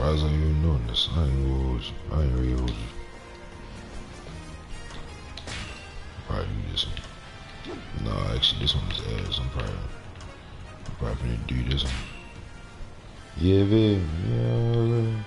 surprised I'm even doing this. I ain't gonna hold you. I ain't really hold you. Probably do this one. Nah, actually, this one is ass. I'm probably gonna do this one. Yeah, baby. Yeah.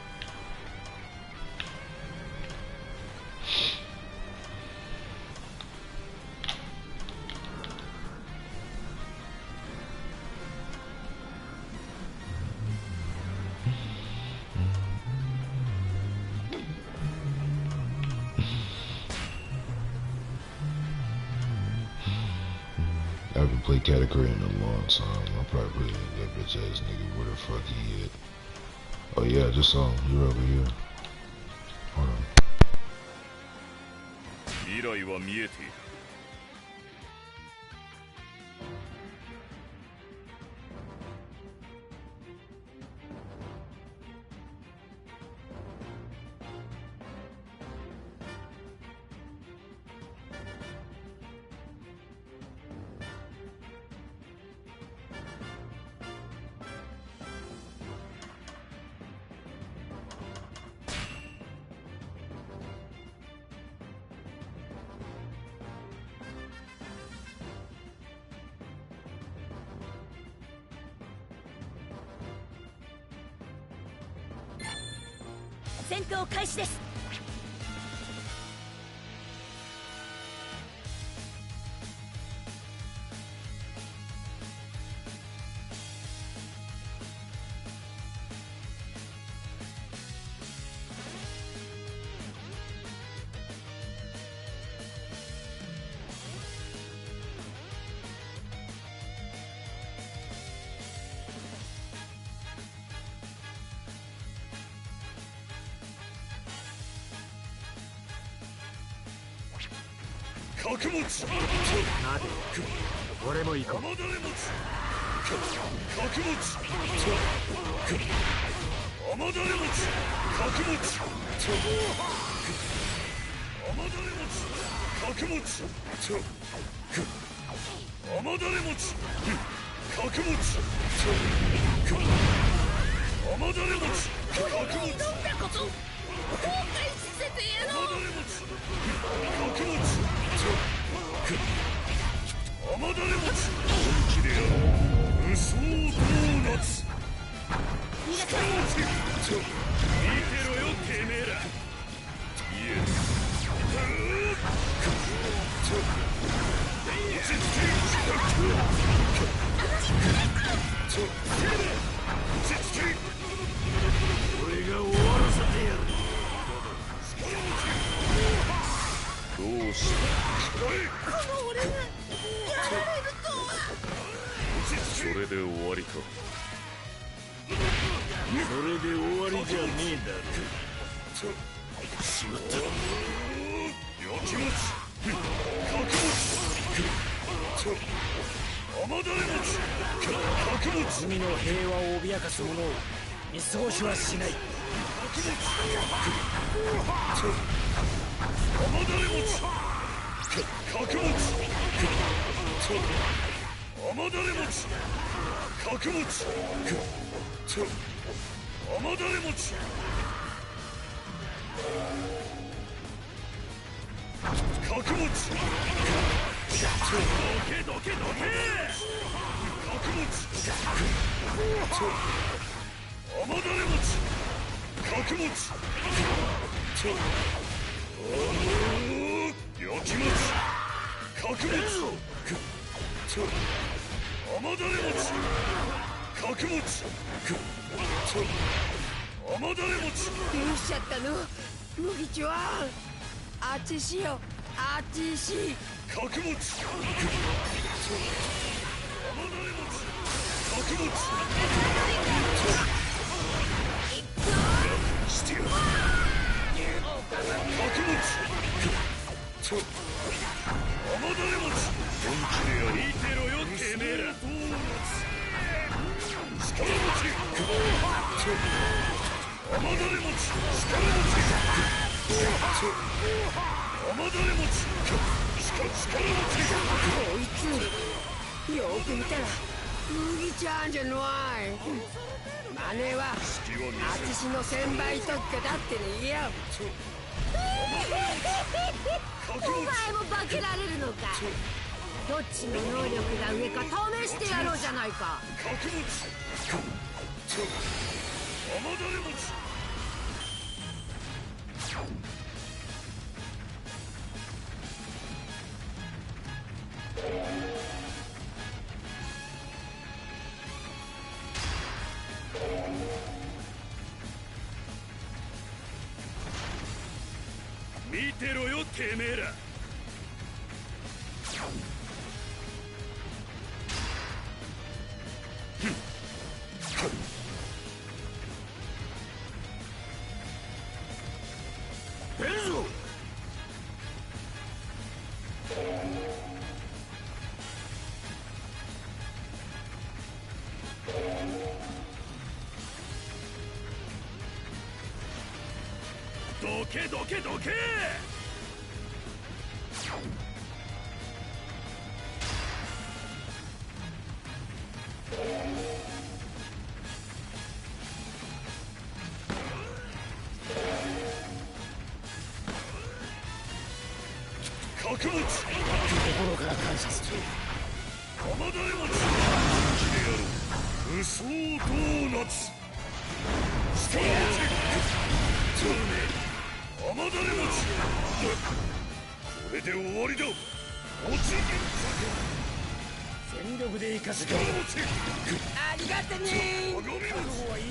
I haven't played category in a long time. I'll probably play that bitch ass nigga. Where the fuck he at? Oh yeah, I just saw him. You're over here. Hold on. 未来は見えている。戦闘開始です。角持ち。待て。俺も行こう。角持ち。角持ち。雨だれ持ち。角持ち。雨だれ持ち。角持ち。雨だれ持ち。角持ち。雨だれ持ち。角持ち。どんなこと？後悔させてやろう。雨だれ持ち。角持ち。雨だれ持ち。本気でやろう。無双ドーナツ。力持ち。見てろよてめえら。イエス。落ち着け。俺が終わらせてやる。どうした？この俺がやられるとは。それで終わりか。それで終わりじゃねえだろ。しまった。やきもち。かくもち。雨だれもち。かくもち。海の平和を脅かす者を見過ごしはしない。かくもち。雨だれ持ち。角持ち。雨だれ持ち。角持ち。雨だれ持ち。角持ち。どけどけどけ。角持ち。雨だれ持ち。角持ち。やきもち。角持ち。雨だれ持ち。角持ち。雨だれ持ち。どうしちゃったの？麦ちゃん。あっちしよ。あっちし。角持ち。雨だれ持ち。角持ち。してやる。角持ち。雨だれ持ち。本気でやる。見てろよてめえら。力持ち。雨だれ持ち。力持ち。雨だれ持ち。力持ち。こいつよく見たら麦ちゃんじゃない。真似は淳の1000倍特許だってねよ。お前も化けられるのか。どっちの能力が上か試してやろうじゃないか。角持ち甘だれ持ち見てろよてめえら。出るぞ。どけどけどけ。角持ち心から感謝する。甘だれ持ち気でやろう。武装ドーナツしてやる。甘だれ持ちこれで終わりだ。落ち全力で生かすか。ありがとね。鏡持ちはいい。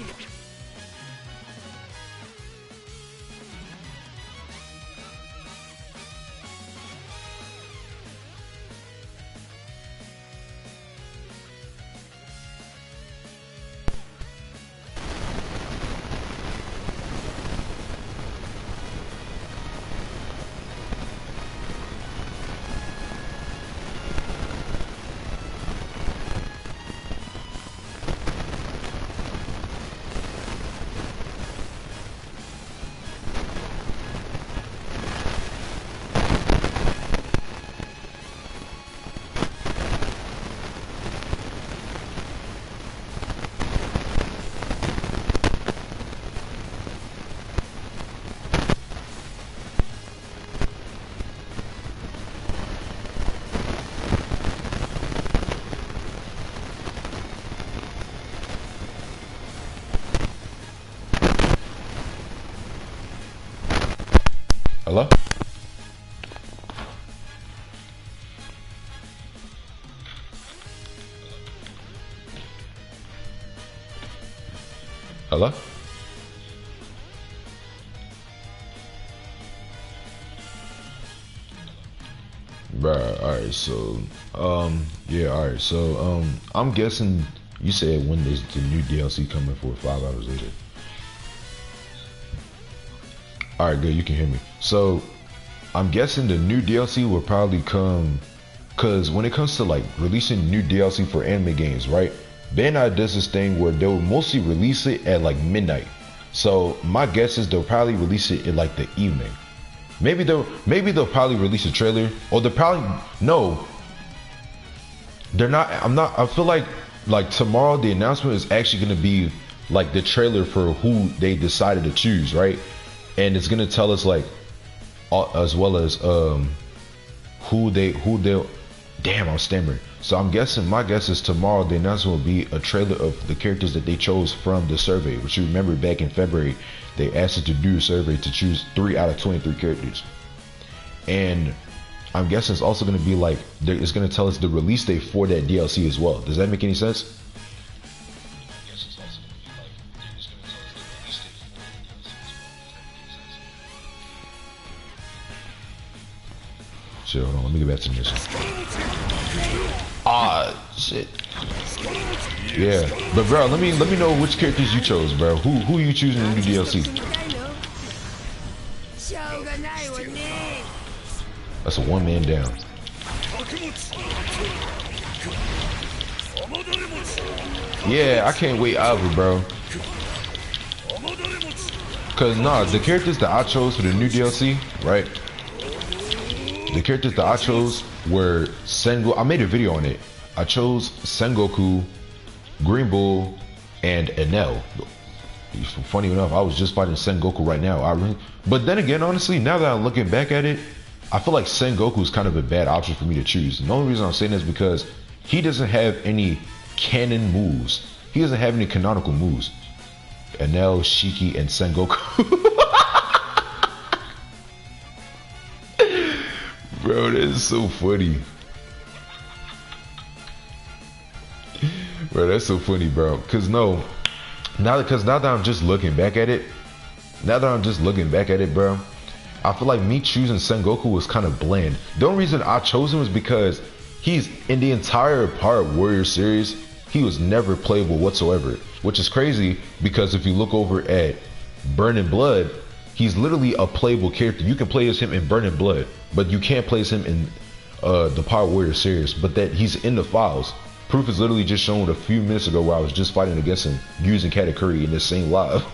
Hello? Hello? Bruh, alright, so, yeah, alright, so, I'm guessing you said when is the new DLC coming for 5 hours later. Alright, good, you can hear me. So, I'm guessing the new DLC will probably come, cause when it comes to like releasing new DLC for anime games, right? Bandai does this thing where they'll mostly release it at like midnight. So my guess is they'll probably release it in like the evening. Maybe they'll probably release a trailer, or they'll probably, no, they're not. I feel like tomorrow the announcement is actually gonna be like the trailer for who they decided to choose, right? And it's gonna tell us like, as well as who they'll. Damn, I'm stammering. So I'm guessing, my guess is tomorrow the announcement will be a trailer of the characters that they chose from the survey. Which you remember back in February, they asked us to do a survey to choose 3 out of 23 characters. And I'm guessing it's also going to be like, it's going to tell us the release date for that DLC as well. Does that make any sense? Shit, hold on, let me get back to this. Ah, shit. Yeah, but bro, let me know which characters you chose, bro. Who are you choosing in the new DLC? That's a 1-man down. Yeah, I can't wait either, bro. Cause nah, the characters that I chose for the new DLC, right? The characters that I chose were Sengoku. I made a video on it. I chose Sengoku, Green Bull, and Enel. Funny enough, I was just fighting Sengoku right now. But then again, honestly, now that I'm looking back at it, I feel like Sengoku is kind of a bad option for me to choose. The only reason I'm saying this is because he doesn't have any canon moves. He doesn't have any canonical moves. Enel, Shiki, and Sengoku. Bro, that is so funny. Bro, that's so funny, bro. Now that I'm just looking back at it, bro, I feel like me choosing Sengoku was kind of bland. The only reason I chose him is because he's in the entire Pirate Warrior series, he was never playable whatsoever, which is crazy because if you look over at Burning Blood, he's literally a playable character. You can play as him in Burning Blood, but you can't play as him in the Pirate Warrior series, but that he's in the files. Proof is literally just shown a few minutes ago where I was just fighting against him using Katakuri in this same live.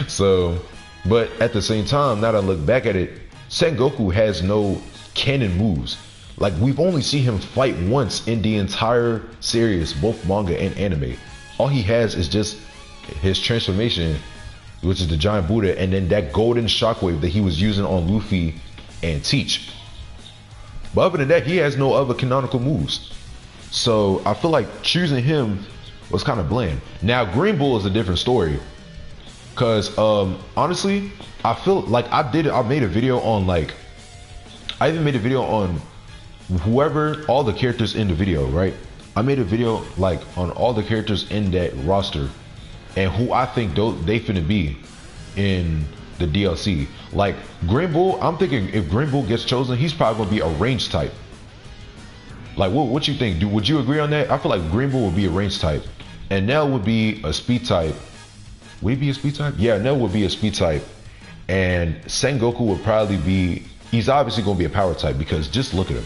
So, but at the same time, now that I look back at it, Sengoku has no canon moves. Like, we've only seen him fight once in the entire series, both manga and anime. All he has is just his transformation, which is the Giant Buddha, and then that golden shockwave that he was using on Luffy and Teach. But other than that, he has no other canonical moves. So I feel like choosing him was kind of bland. Now Green Bull is a different story, cause honestly, I feel like I made a video on I even made a video on all the characters in the video, right? I made a video on all the characters in that roster and who I think they finna be in the DLC. Like Green Bull, I'm thinking if Green Bull gets chosen, he's probably gonna be a range type. Like, what you think? Would you agree on that? I feel like Green Bull would be a range type, and Nell would be a speed type. Would he be a speed type? Yeah, Nell would be a speed type, and Sengoku would probably be. He's obviously going to be a power type because just look at him.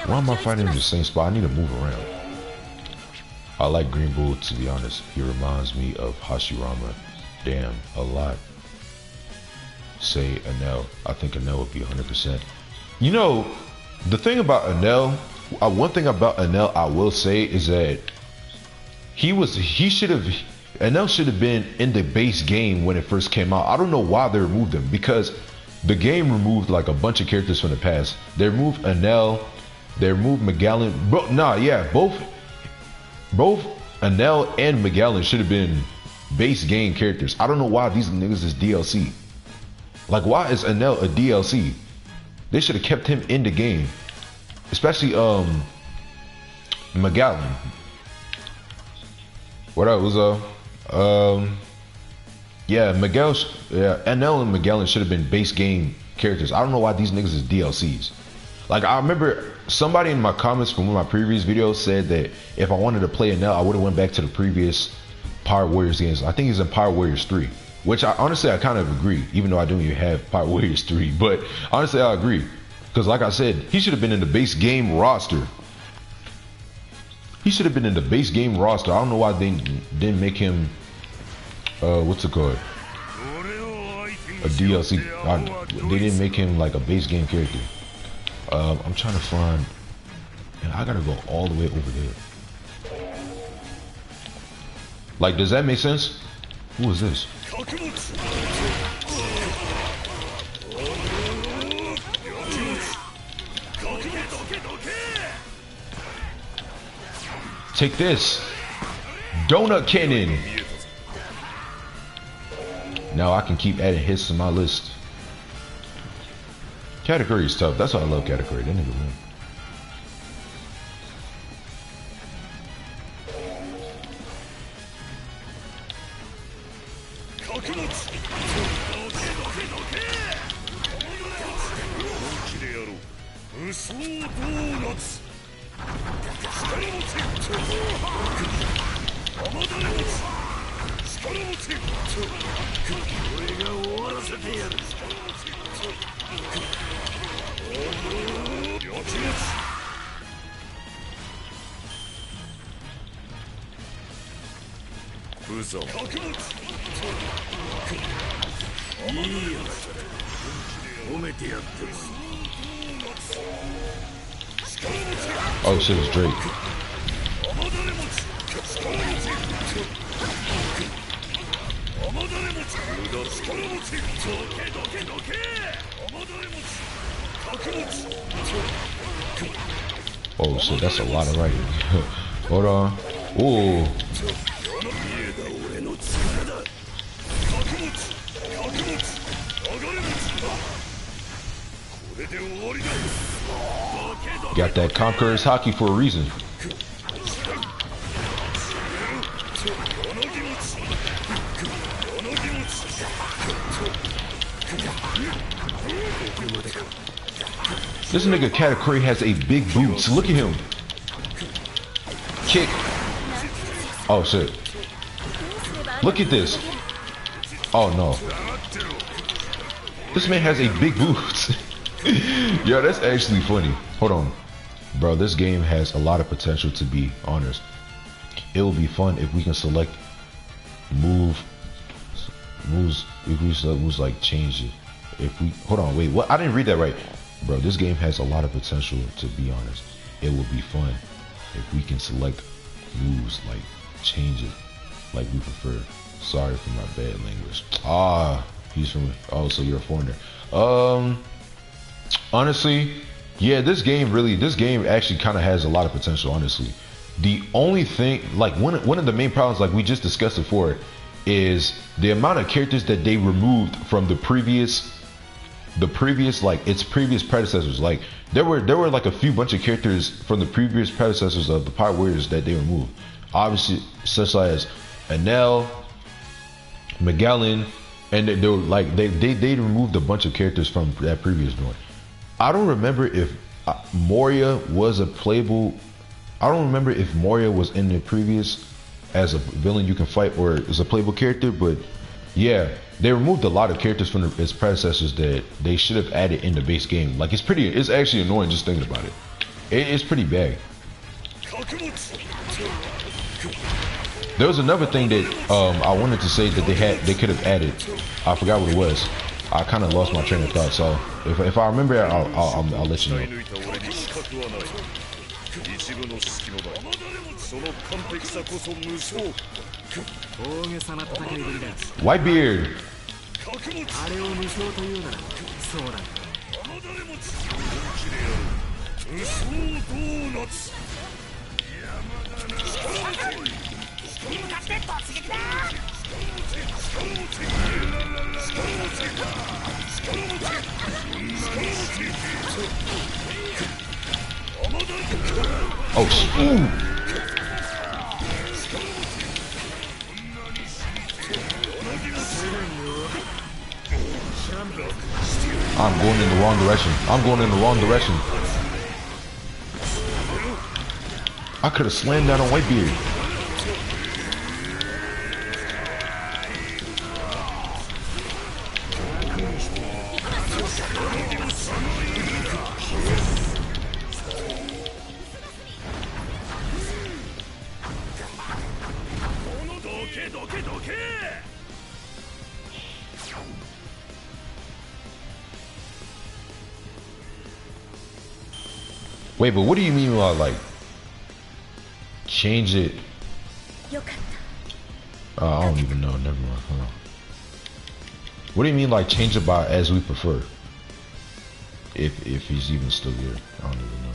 Why am I fighting in the same spot? I need to move around. I like Green Bull, to be honest. He reminds me of Hashirama. Damn, a lot. Say Enel. I think Enel would be 100%. You know, the thing about Enel, one thing about Enel I will say is that Enel should have been in the base game when it first came out. I don't know why they removed him, because the game removed like a bunch of characters from the past. They removed Enel, they removed Magellan. Both Enel and Magellan should have been base game characters. I don't know why these niggas is DLC. Like, why is Enel a DLC? They should have kept him in the game. Especially Magellan. What up, Uzo? Yeah, Enel and Magellan should have been base game characters. I don't know why these niggas is DLCs. Like, I remember somebody in my comments from one of my previous videos said that if I wanted to play Enel, I would have went back to the previous Pirate Warriors games. I think he's in Pirate Warriors 3, which I kind of agree, even though I don't even have Pirate Warriors 3. But honestly, I agree, because like I said, he should have been in the base game roster. He should have been in the base game roster. I don't know why they didn't make him what's it called? A DLC. They didn't make him like a base game character. I'm trying to find. Man, I gotta go all the way over there. Like, does that make sense? Who is this? Take this. Donut Cannon. Now I can keep adding hits to my list. Katakuri is tough. That's why I love Katakuri. That nigga win. ぞ。いいよ。褒めてやってる。Oh shit, it's Drake. Oh shit, that's a lot of writing. Hold on. Ooh. Got that Conqueror's hockey for a reason. This nigga Katakuri has a big boots. Look at him. Kick. Oh shit. Look at this. Oh no. This man has a big boots. Yo, that's actually funny. Hold on. Bro, this game has a lot of potential, to be honest. It will be fun if we can select moves, if we select moves, like change it. If we, hold on, wait, what? I didn't read that right. Bro, this game has a lot of potential, to be honest. It will be fun if we can select moves, like change it like we prefer. Sorry for my bad language. Ah, he's from, oh, so you're a foreigner. Honestly, yeah, this game actually kind of has a lot of potential, honestly. The only thing, like one of the main problems, like we just discussed before, is the amount of characters that they removed from the previous like its previous predecessors. Like there were like a few bunch of characters from the previous predecessors of the Pirate Warriors that they removed. Obviously, such as Enel, Magellan, and they were like they removed a bunch of characters from that previous one. I don't remember if Moria was a playable. I don't remember if Moria was in the previous as a villain you can fight or as a playable character, but yeah, they removed a lot of characters from its predecessors that they should have added in the base game. Like it's actually annoying just thinking about it. It's pretty bad. There was another thing that I wanted to say that they could have added. I forgot what it was. I kind of lost my train of thought, so if I remember it, I'll let you know. Whitebeard. Oh, ooh. I'm going in the wrong direction. I'm going in the wrong direction. I could have slammed that on Whitebeard. Wait, but what do you mean by like change it? I don't even know. Never mind. Hold on. What do you mean like change it by as we prefer? If he's even still here, I don't even know.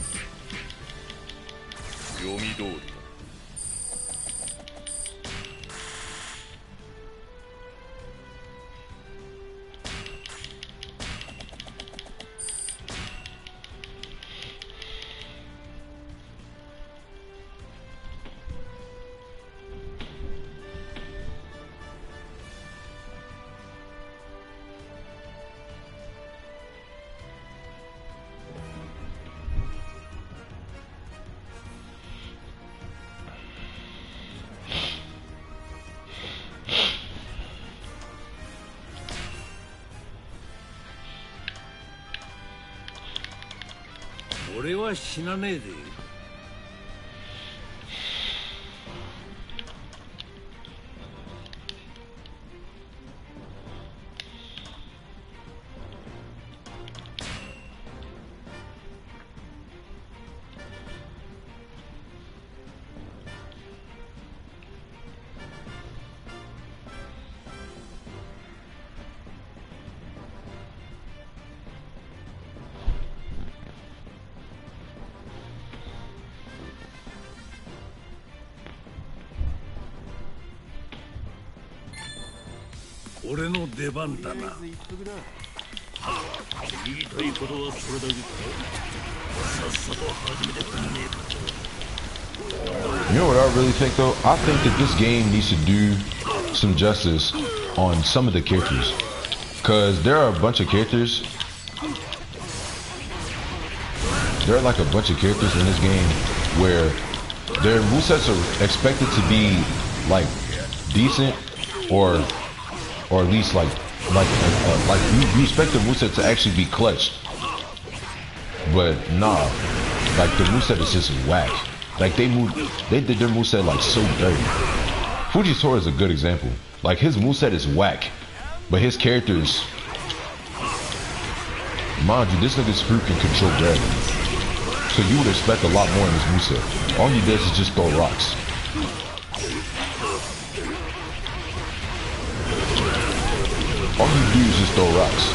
俺の出番だな。言いたいことはそれだけか。さっさと始めてくれねえか。You know what I really think though? I think that this game needs to do some justice on some of the characters. Cause there are a bunch of characters. There are like a bunch of characters in this game where their movesets are expected to be like decent or at least like you expect the moveset to actually be clutched. But nah, like the moveset is just whack. Like they did their moveset like so dirty. Fujitora is a good example. Like his moveset is whack, but his characters, mind you, this nigga's fruit can control gravity. So you would expect a lot more in this moveset. All he does is just throw rocks. All you do is just throw rocks.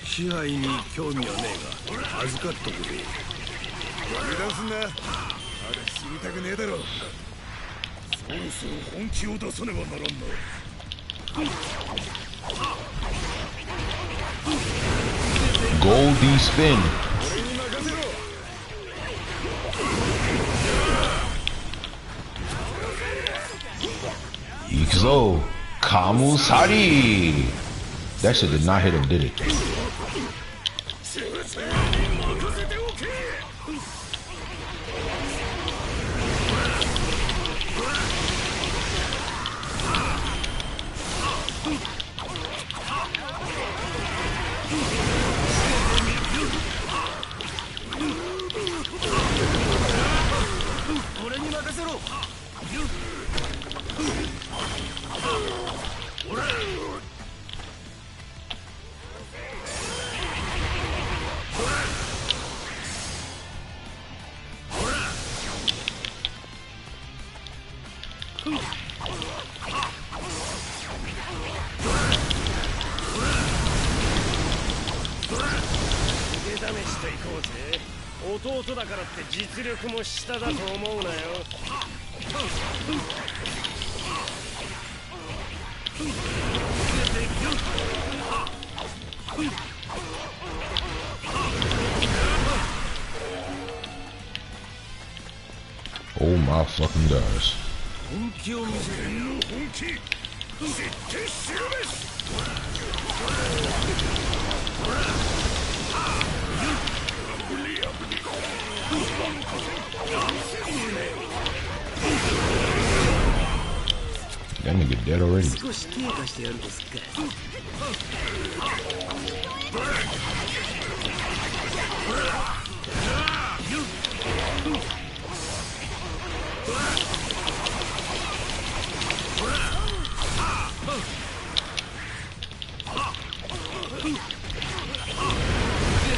支配に興味はねえが預かっとくれ。油断すんな。まだ死にたくねえだろ。そろそろ本気を出さねばならんな。Goldie spin. 俺に任せろ。行くぞ、カムサリ。That shit did not hit him, did it?弟だからって実力も下だと思うなよ。Oh my fucking gosh. 本気を見せるの本気。知って知るべし。That nigga dead already. 少し経過してやるとすっか。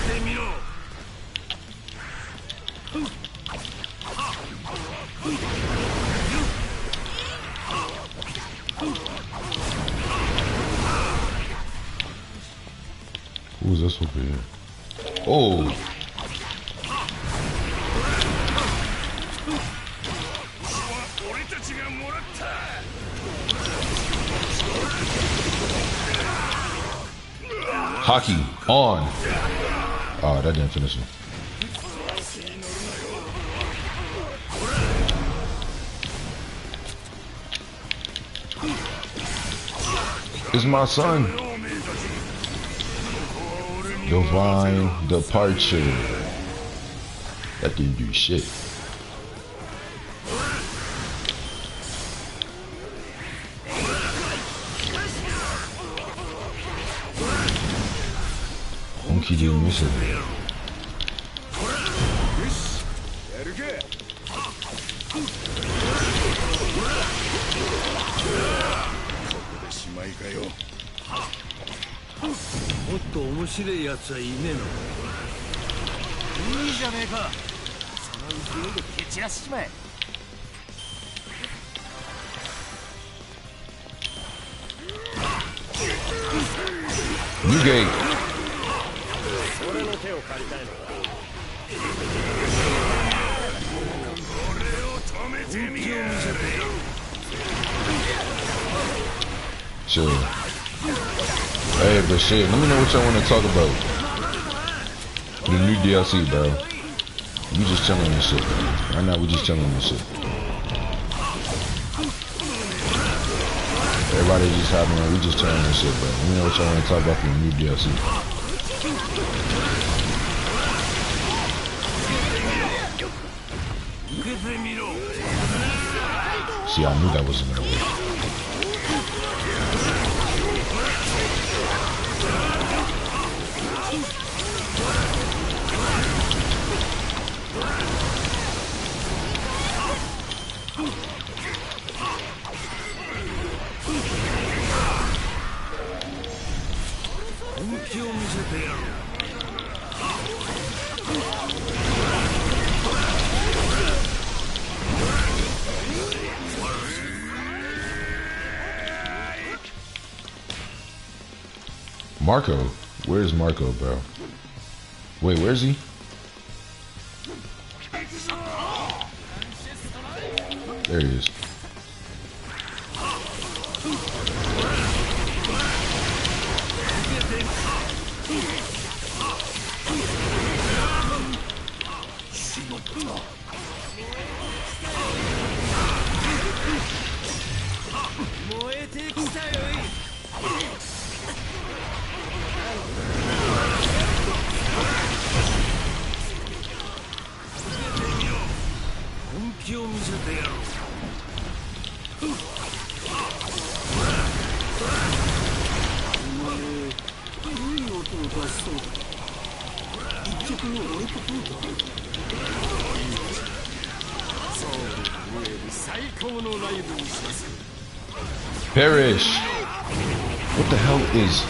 出てみろ。Who's this over here? Oh! Hockey on! Oh, that didn't finish him. It's my son. Divine departure. That didn't do shit. he didn't miss it. You gay. Sure. Hey, but shit, let me know what y'all want to talk about. The new DLC, bro. We just chilling this shit, bro. Right now, we just chilling this shit. Everybody just hopping on. We just chilling this shit, bro. Let me know what y'all want to talk about for the new DLC. See, I knew that wasn't gonna work. Marco? Where's Marco, bro? Wait, where's he? There he is. Perish! What the hell is...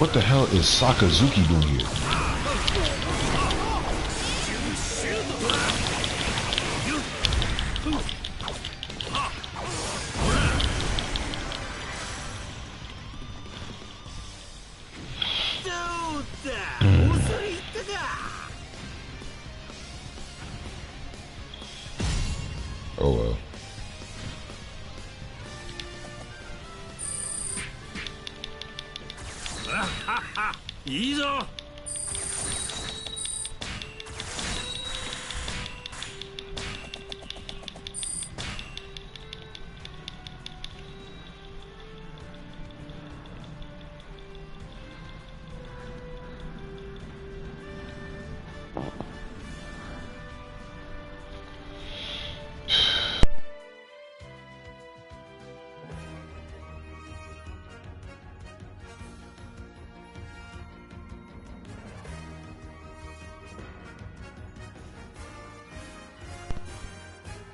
What the hell is Sakazuki doing here? Oh well.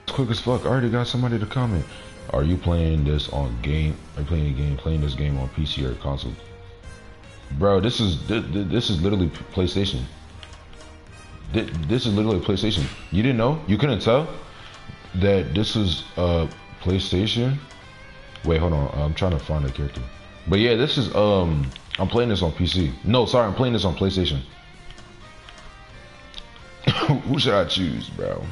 Quick as fuck. I already got somebody to comment. Are you playing this on game? Are you playing this game on PC or console? Bro, this is literally PlayStation. This is literally PlayStation. You didn't know? You couldn't tell that this is PlayStation? Wait, hold on. I'm trying to find a character. But yeah, this is I'm playing this on PC. No, sorry, I'm playing this on PlayStation. Who should I choose, bro?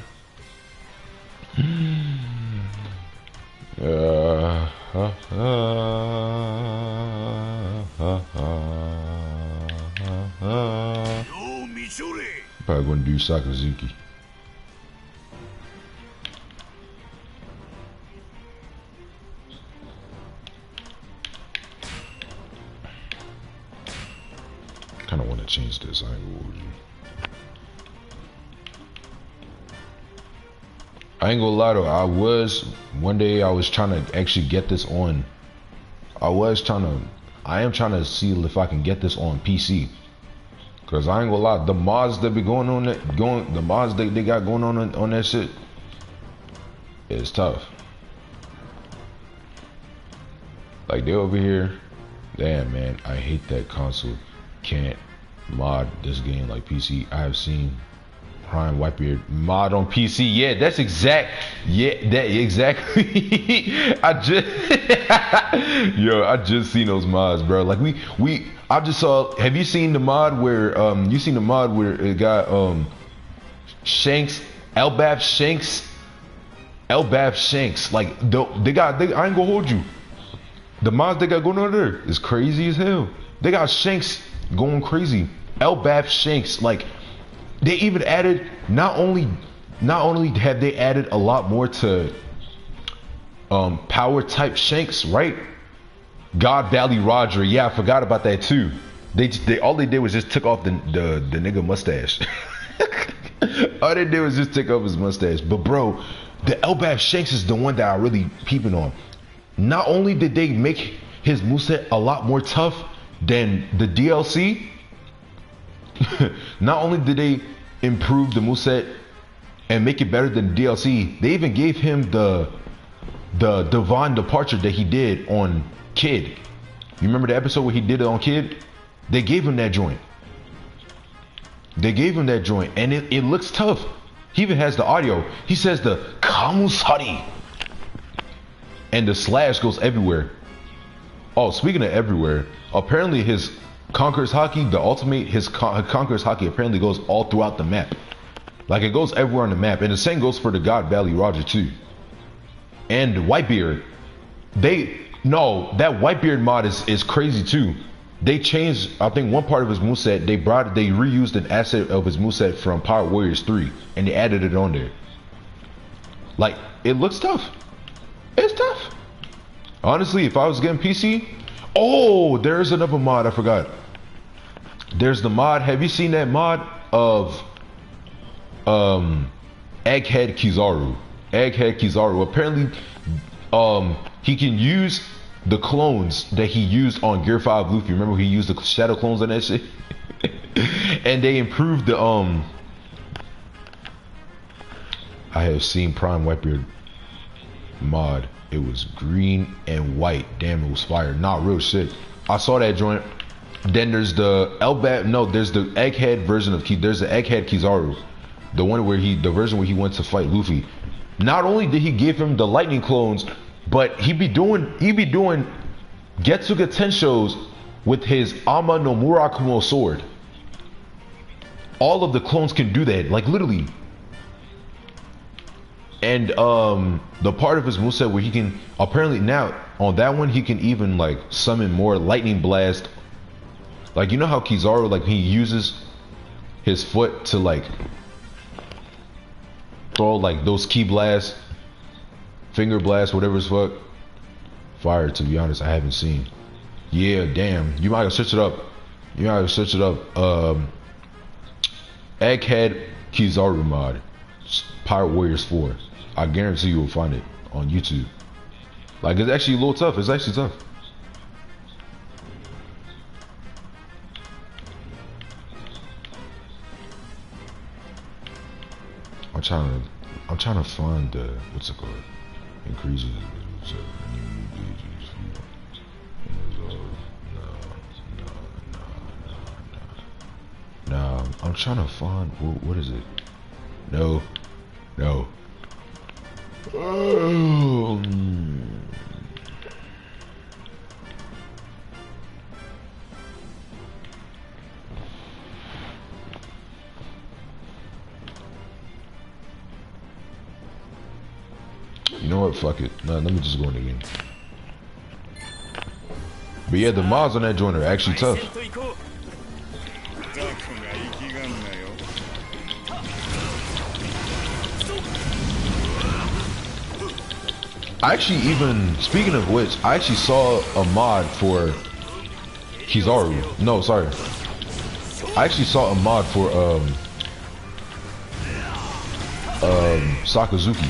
Probably gonna do Sakazuki. Kind of want to change this. I ain't gonna hold you. I ain't gonna lie though. One day I was trying to actually get this on. I am trying to see if I can get this on PC. Cause I ain't gonna lie, the mods that be going on the mods they got going on that shit is tough. Like they over here, damn man, I hate that console can't mod this game like PC. I have seen Prime Whitebeard mod on PC. Yeah, that's exactly. I just seen those mods, bro. Like I just saw. Have you seen the mod where you seen the mod where it got Shanks, Elbaf Shanks. Like I ain't gonna hold you. The mods they got going on there is crazy as hell. They got Shanks going crazy. Elbaf Shanks, like they even added not only have they added a lot more to power type Shanks, right? God Valley Roger, yeah, I forgot about that too. They all they did was just took off the nigga mustache. All they did was just take off his mustache. But bro, the Elbaf Shanks is the one that I really peeping on. Not only did they make his moveset a lot more tough than the DLC, not only did they improve the moveset and make it better than the DLC, they even gave him the divine departure that he did on Kid. You remember the episode where he did it on Kid? They gave him that joint. And it looks tough. He even has the audio. He says the Kamusari. And the slash goes everywhere. Oh, speaking of everywhere, apparently his Conqueror's Haki, the ultimate, his Conqueror's Haki apparently goes all throughout the map. Like it goes everywhere on the map. And the same goes for the God Valley Roger too. And Whitebeard. That Whitebeard mod is crazy too. They changed, I think, one part of his moveset. They reused an asset of his moveset from Power Warriors 3 and they added it on there. Like, it looks tough. It's tough. Honestly, if I was getting PC, oh, there's another mod I forgot. There's the mod. Have you seen that mod of Egghead Kizaru? Egghead Kizaru. Apparently, he can use the clones that he used on Gear 5 Luffy. Remember he used the shadow clones on that shit? And they improved the I have seen Prime Whitebeard mod. It was green and white. Damn, it was fire. Not real shit. I saw that joint. Then there's the there's the Egghead version of there's the Egghead Kizaru. The version where he went to fight Luffy. Not only did he give him the lightning clones, but he be doing Getsuga Tenshos with his Ama no Murakumo sword. All of the clones can do that, like literally. And the part of his moveset where he can apparently now on that one he can even like summon more lightning blast. Like you know how Kizaru like he uses his foot to like throw like those ki blasts, finger blasts, whatever it's fuck. Fire, to be honest, I haven't seen. Yeah, damn. You might have searched it up. Egghead Kizaru mod. Pirate Warriors 4. I guarantee you will find it on YouTube. Like it's actually a little tough. It's actually tough. I'm trying to find the what's it called? Increases No, I'm trying to find what is it? No. You know what? Fuck it. No, let me just go in again. But yeah, the mods on that joint are actually tough. I actually even, speaking of which, I actually saw a mod for Kizaru. No, sorry. I actually saw a mod for Sakazuki.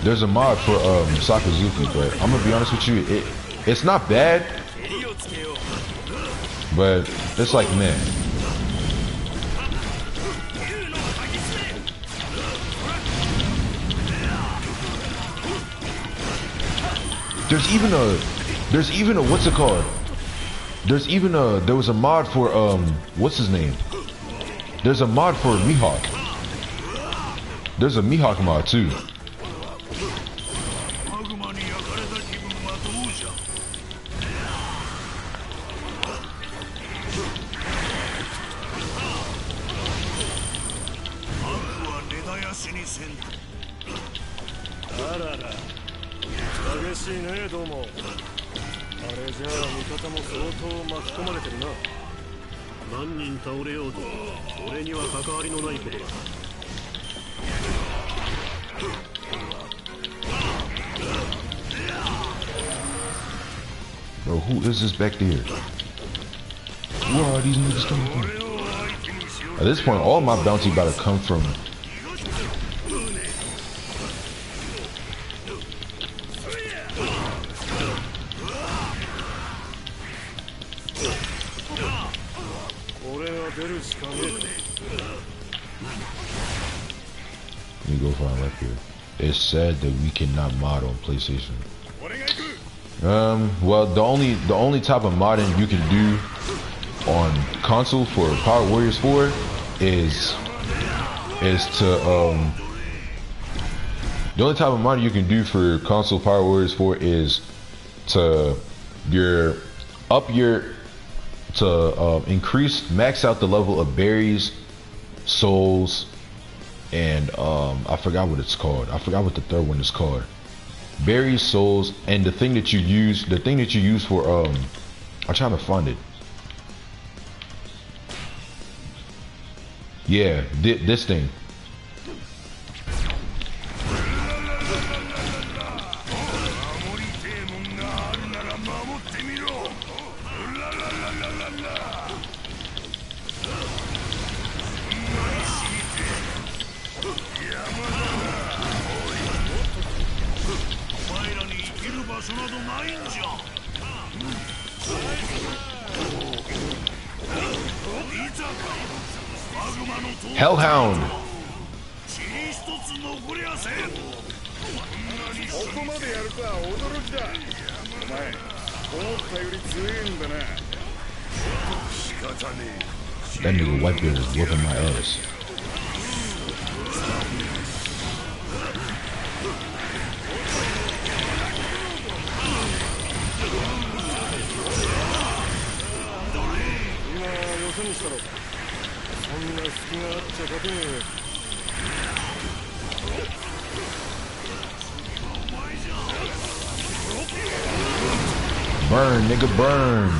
There's a mod for Sakazuki, but I'm gonna be honest with you, it's not bad, but it's like, man. There's even a what's it called? There was a mod for what's his name? There's a mod for Mihawk. There's a Mihawk mod too. Bro, who is this back there? Where are these niggas coming from? At this point, all my bounty about to come from. Let me go find right here. It's sad that we cannot mod on PlayStation. Well, the only type of modding you can do on console for Power Warriors 4 is to the only type of modding you can do for console Power Warriors 4 is to increase, max out the level of berries, souls, and I forgot what it's called. I forgot what the third one is called. Berries, souls, and the thing that you use for I'm trying to find it. Yeah, this thing. Hellhound. That nigga Whitebeard is whooping my ass. Burn, nigga, burn.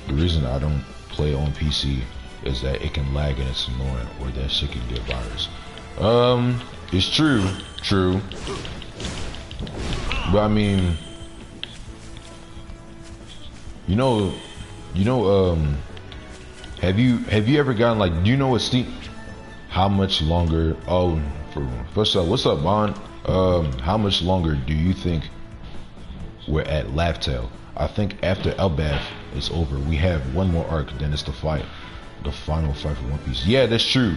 The reason I don't play on PC is that it can lag and it's annoying, or that shit can get virus. It's true, but I mean, you know, have you ever gotten, like, do you know what Steam? How much longer? Oh, first up, what's up, Bond? How much longer do you think we're at Laughtail? I think after Elbath is over, we have one more arc, then it's the final fight for One Piece. Yeah, that's true.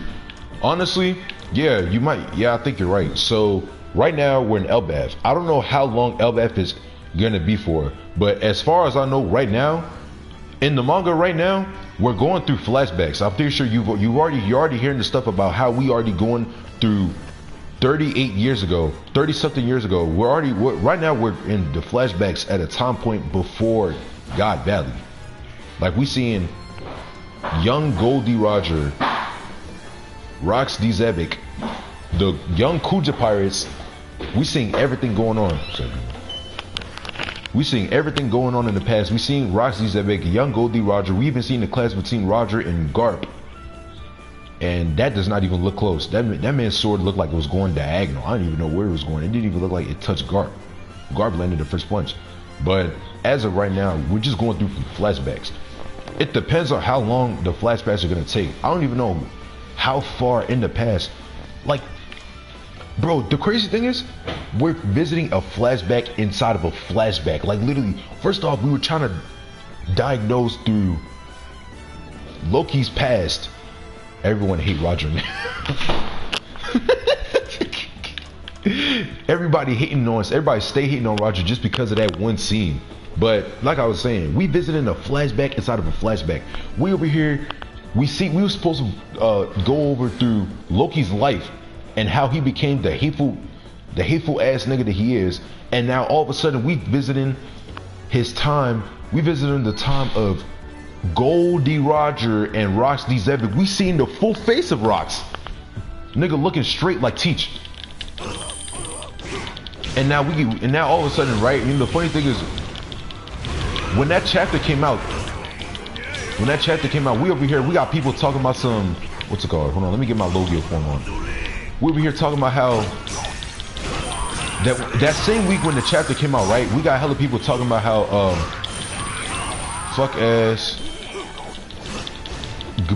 Honestly, yeah, you might. Yeah, I think you're right. So right now we're in Elbath. I don't know how long Elbath is gonna be for, but as far as I know right now, in the manga right now, we're going through flashbacks. I'm pretty sure you're already hearing the stuff about how we already going through 38 years ago, 30 something years ago. Right now we're in the flashbacks at a time point before God Valley. Like we seeing young Goldie Roger, Rox D. Zebek, the young Kuja pirates. We seeing everything going on. We seeing everything going on in the past. We seen Rox D. Zebek, young Goldie Roger. We even seen the clash between Roger and Garp. And that does not even look close. That man's sword looked like it was going diagonal. I don't even know where it was going. It didn't even look like it touched Garp. Garp landed the first punch. But as of right now, we're just going through flashbacks. It depends on how long the flashbacks are going to take. I don't even know how far in the past. Like, bro, the crazy thing is, we're visiting a flashback inside of a flashback. Like, literally, first off, we were trying to diagnose through Loki's past. Everyone hate Roger now. Everybody hating on us. Everybody stay hating on Roger just because of that one scene. But like I was saying, we visiting a flashback inside of a flashback. We over here, we were supposed to go over through Loki's life and how he became the hateful ass nigga that he is. And now all of a sudden we visiting his time. We visiting the time of Goldie Roger and Rox D. Zebek. We seeing the full face of Rox. Nigga looking straight like Teach. And now all of a sudden, right? You know, the funny thing is, when that chapter came out, we over here, we got people talking about some, what's it called? Hold on, let me get my logo form on. We over here talking about how that same week when the chapter came out, right? We got hella people talking about how fuck ass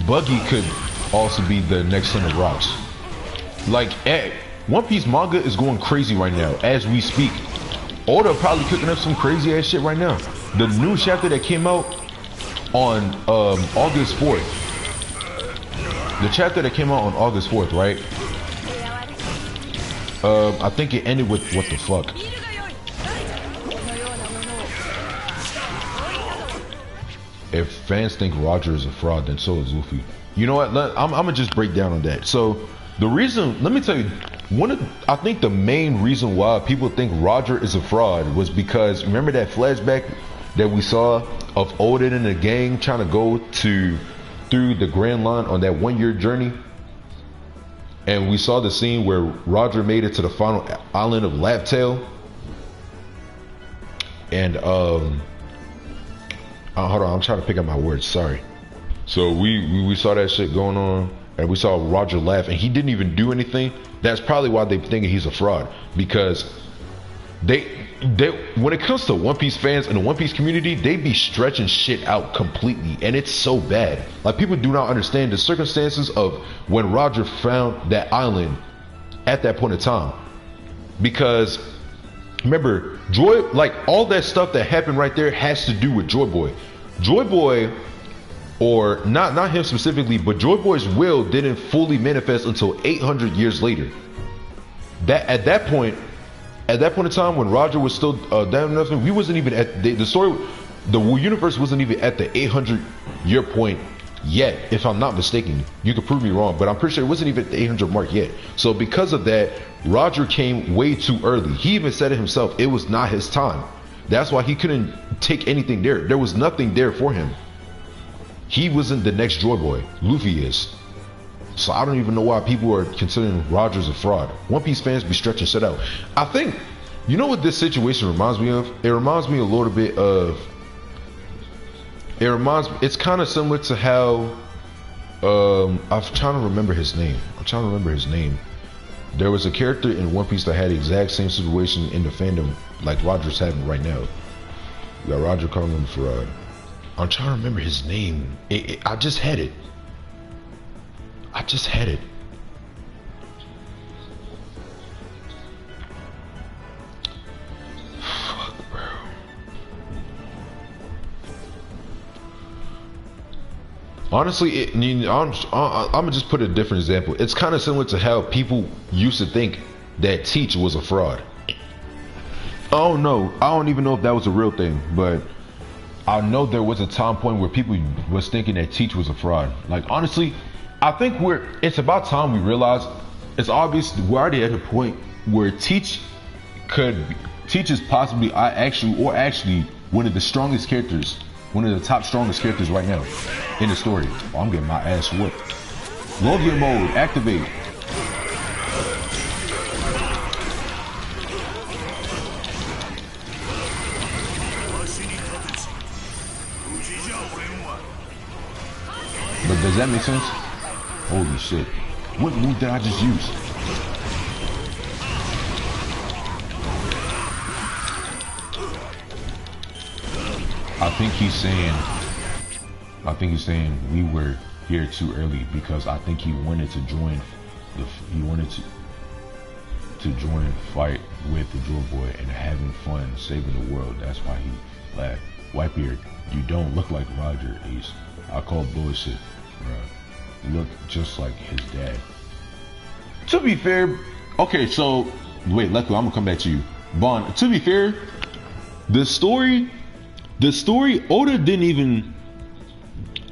Buggy could also be the next son of Rox. Like, One Piece manga is going crazy right now as we speak. Oda probably cooking up some crazy ass shit right now. The new chapter that came out on August 4th. The chapter that came out on August 4th, right? I think it ended with what the fuck. If fans think Roger is a fraud, then so is Luffy. You know what? I'm gonna just break down on that. So the reason, let me tell you, I think the main reason why people think Roger is a fraud was because, remember that flashback that we saw of Odin and the gang trying to go through the Grand Line on that 1-year journey? And we saw the scene where Roger made it to the final island of Laptail. And hold on, I'm trying to pick up my words, sorry. So we saw that shit going on, and we saw Roger laugh, and he didn't even do anything. That's probably why they thinking he's a fraud, because they when it comes to One Piece fans and the One Piece community, they be stretching shit out completely, and it's so bad. Like, people do not understand the circumstances of when Roger found that island at that point in time. Because remember, like, all that stuff that happened right there has to do with Joy Boy. Joy Boy, or not him specifically, but Joy Boy's will didn't fully manifest until 800 years later. At that point in time, when Roger was still down enough, we wasn't even at the universe wasn't even at the 800-year point yet, if I'm not mistaken. You could prove me wrong, but I'm pretty sure it wasn't even at the 800 mark yet. So because of that, Roger came way too early. He even said it himself, it was not his time. That's why he couldn't take anything there. There was nothing there for him. He wasn't the next Joy Boy. Luffy is. So I don't even know why people are considering Roger's a fraud. One Piece fans be stretching shit out. I think, you know what this situation reminds me of? It reminds me a little bit of, it's kind of similar to how, I'm trying to remember his name. There was a character in One Piece that had the exact same situation in the fandom like Roger's having right now. You got Roger calling him fraud. I'm trying to remember his name. I just had it. Fuck, bro. Honestly, I'm gonna just put a different example. It's kind of similar to how people used to think that Teach was a fraud. Oh no, I don't even know if that was a real thing, but I know there was a time point where people was thinking that Teach was a fraud. Like honestly, I think it's about time we realize it's obvious we're already at a point where Teach is possibly actually one of the strongest characters, one of the top strongest characters right now in the story. Oh, I'm getting my ass whooped. Logia mode, activate. But does that make sense? Holy shit. What move did I just use? I think he's saying we were here too early because I think he wanted to join to join fight with the Droid Boy and having fun saving the world. That's why he laughed. Whitebeard, you don't look like Roger, Ace. I call bullshit, bruh. You look just like his dad. To be fair, okay, so wait, Leku, I'm gonna come back to you. Bond, to be fair, the story, Oda didn't even,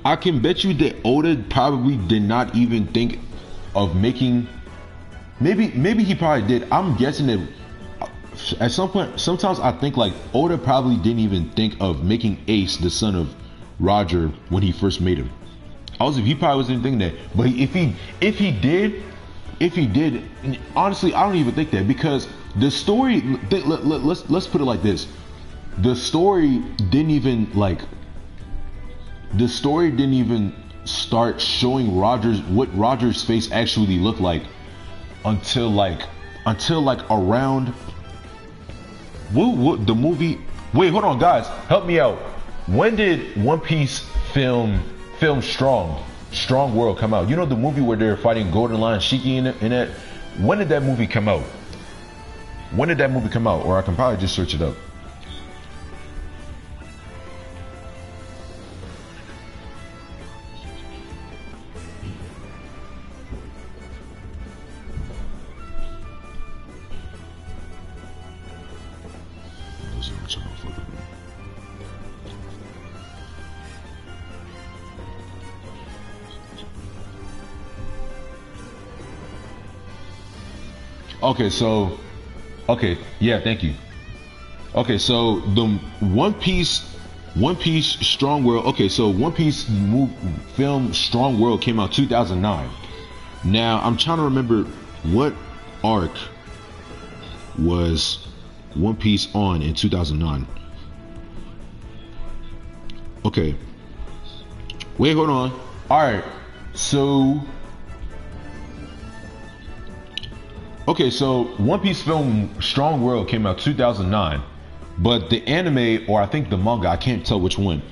I can bet you that Oda probably did not even think of making, maybe he probably did. I'm guessing that at some point, sometimes I think like Oda probably didn't even think of making Ace the son of Roger when he first made him. He probably wasn't thinking that. But if he did, honestly, I don't even think that because the story. Let's put it like this: the story didn't even start showing what Roger's face actually looked like until around what the movie. Wait, hold on, guys, help me out. When did One Piece film Strong World come out? You know the movie where they're fighting Golden Lion Shiki in it? When did that movie come out? Or I can probably just search it up. Yeah, thank you. Okay, so the One Piece Strong World. Okay, so One Piece film Strong World came out 2009. Now I'm trying to remember what arc was One Piece on in 2009. Okay, wait, hold on. All right, so. Okay, so One Piece film Strong World came out 2009, but the anime, or I think the manga, I can't tell which one.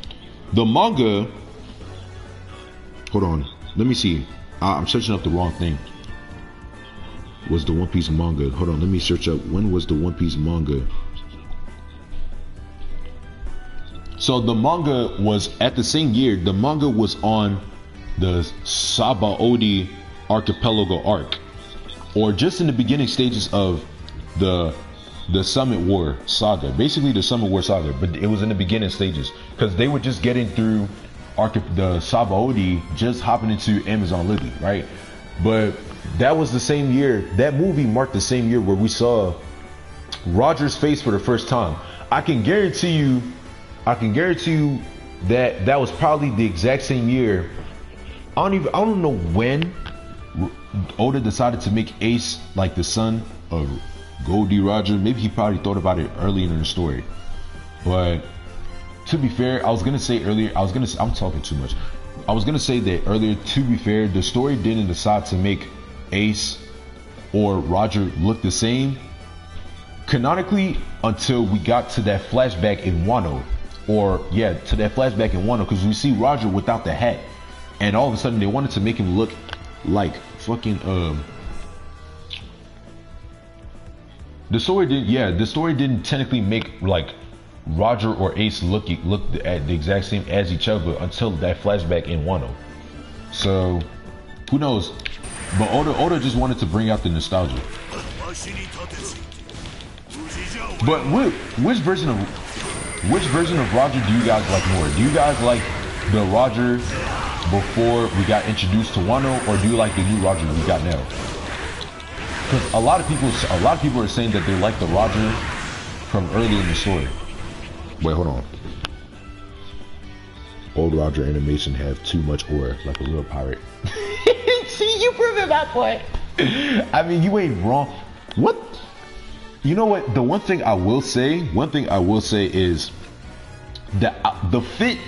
The manga, hold on, let me see. I'm searching up the wrong thing. Was the One Piece manga? Hold on, let me search up when was the One Piece manga. So the manga was at the same year. The manga was on the Sabaody Archipelago arc. Or just in the beginning stages of the Summit War saga, basically the Summit War saga, but it was in the beginning stages because they were just getting through the Sabaody, just hopping into Amazon Lily, right? But that was the same year. That movie marked the same year where we saw Roger's face for the first time. I can guarantee you that that was probably the exact same year. I don't know when Oda decided to make Ace like the son of Goldie Roger. Maybe he probably thought about it earlier in the story. But to be fair, I'm talking too much. I was gonna say that earlier, to be fair, the story didn't decide to make Ace or Roger look the same canonically until we got to that flashback in Wano. Because we see Roger without the hat. And all of a sudden they wanted to make him look like fucking the story didn't technically make like Roger or Ace look at the exact same as each other until that flashback in Wano. So who knows? But Oda just wanted to bring out the nostalgia. But which version of which version of Roger do you guys like more? Do you guys like the Roger before we got introduced to Wano, or do you like the new Roger we got now? Because a lot of people are saying that they like the Roger from early in the story. Wait, hold on. Old Roger animation have too much aura, like a little pirate. See, you proving my point. I mean, you ain't wrong. What? You know what? The one thing I will say is that the fit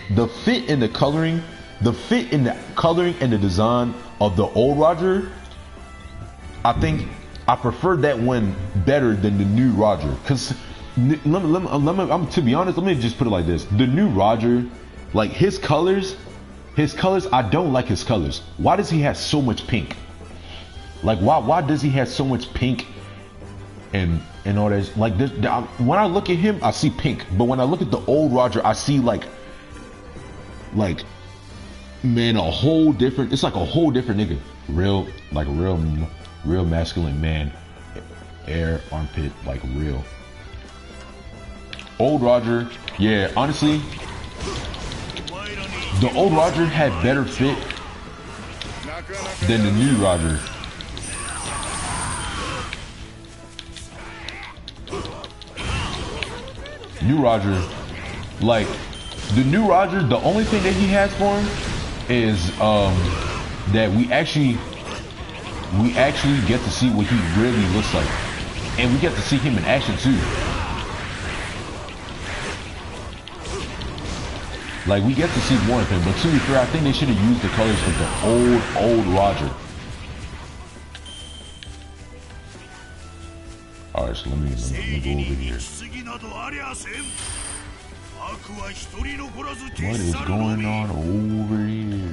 in the coloring, and the design of the old Roger, I think I prefer that one better than the new Roger. Cause to be honest, let me just put it like this: the new Roger, like his colors, I don't like his colors. Why does he have so much pink? Like why does he have so much pink and all that? Like this, when I look at him, I see pink, but when I look at the old Roger, I see like man, a whole different. It's like a whole different nigga. Real masculine man, air, armpit, like real. Old Roger, yeah, honestly, the old Roger had better fit than the new Roger. New Roger, like the new Roger, the only thing that he has for him is that we actually get to see what he really looks like, and we get to see him in action too. Like we get to see more of him, but to be fair, I think they should have used the colors of the old Roger. Alright, so let me go over here. What is going on over here?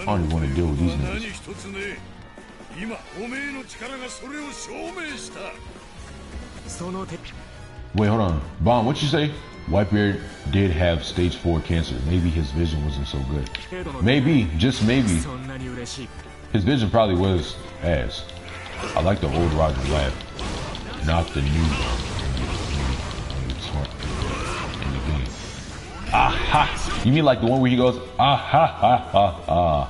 I don't even want to deal with these niggas. Wait, hold on. Bomb, what you say? Whitebeard did have stage 4 cancer. Maybe his vision wasn't so good. Maybe, just maybe. His vision probably was ass. I like the old Roger laugh, not the new one. In the game. Aha! You mean like the one where he goes, ah ha ha ha ha.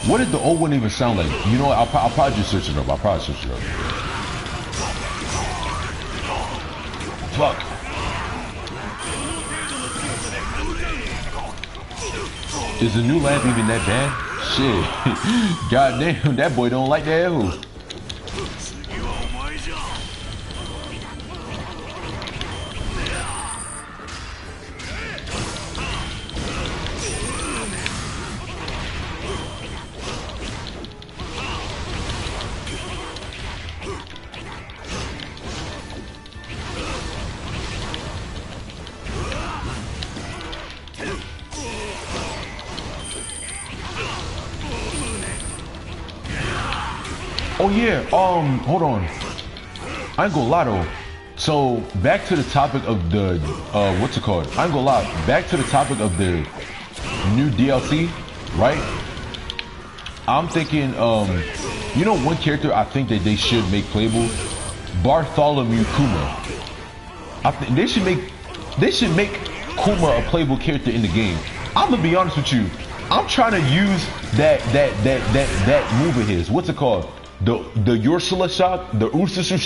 What did the old one even sound like? You know what? I'll probably just search it up. Fuck. Is the new lamp even that bad? Shit. Goddamn, that boy don't like that hoe. Oh yeah, hold on. I ain't gonna lie though. So back to the topic of the what's it called? I ain't gonna lie. Back to the topic of the new DLC, right? I'm thinking, you know, one character I think that they should make playable, Bartholomew Kuma. I think they should make Kuma a playable character in the game. I'm gonna be honest with you. I'm trying to use that move of his. What's it called? The Ursula shot, the Ususu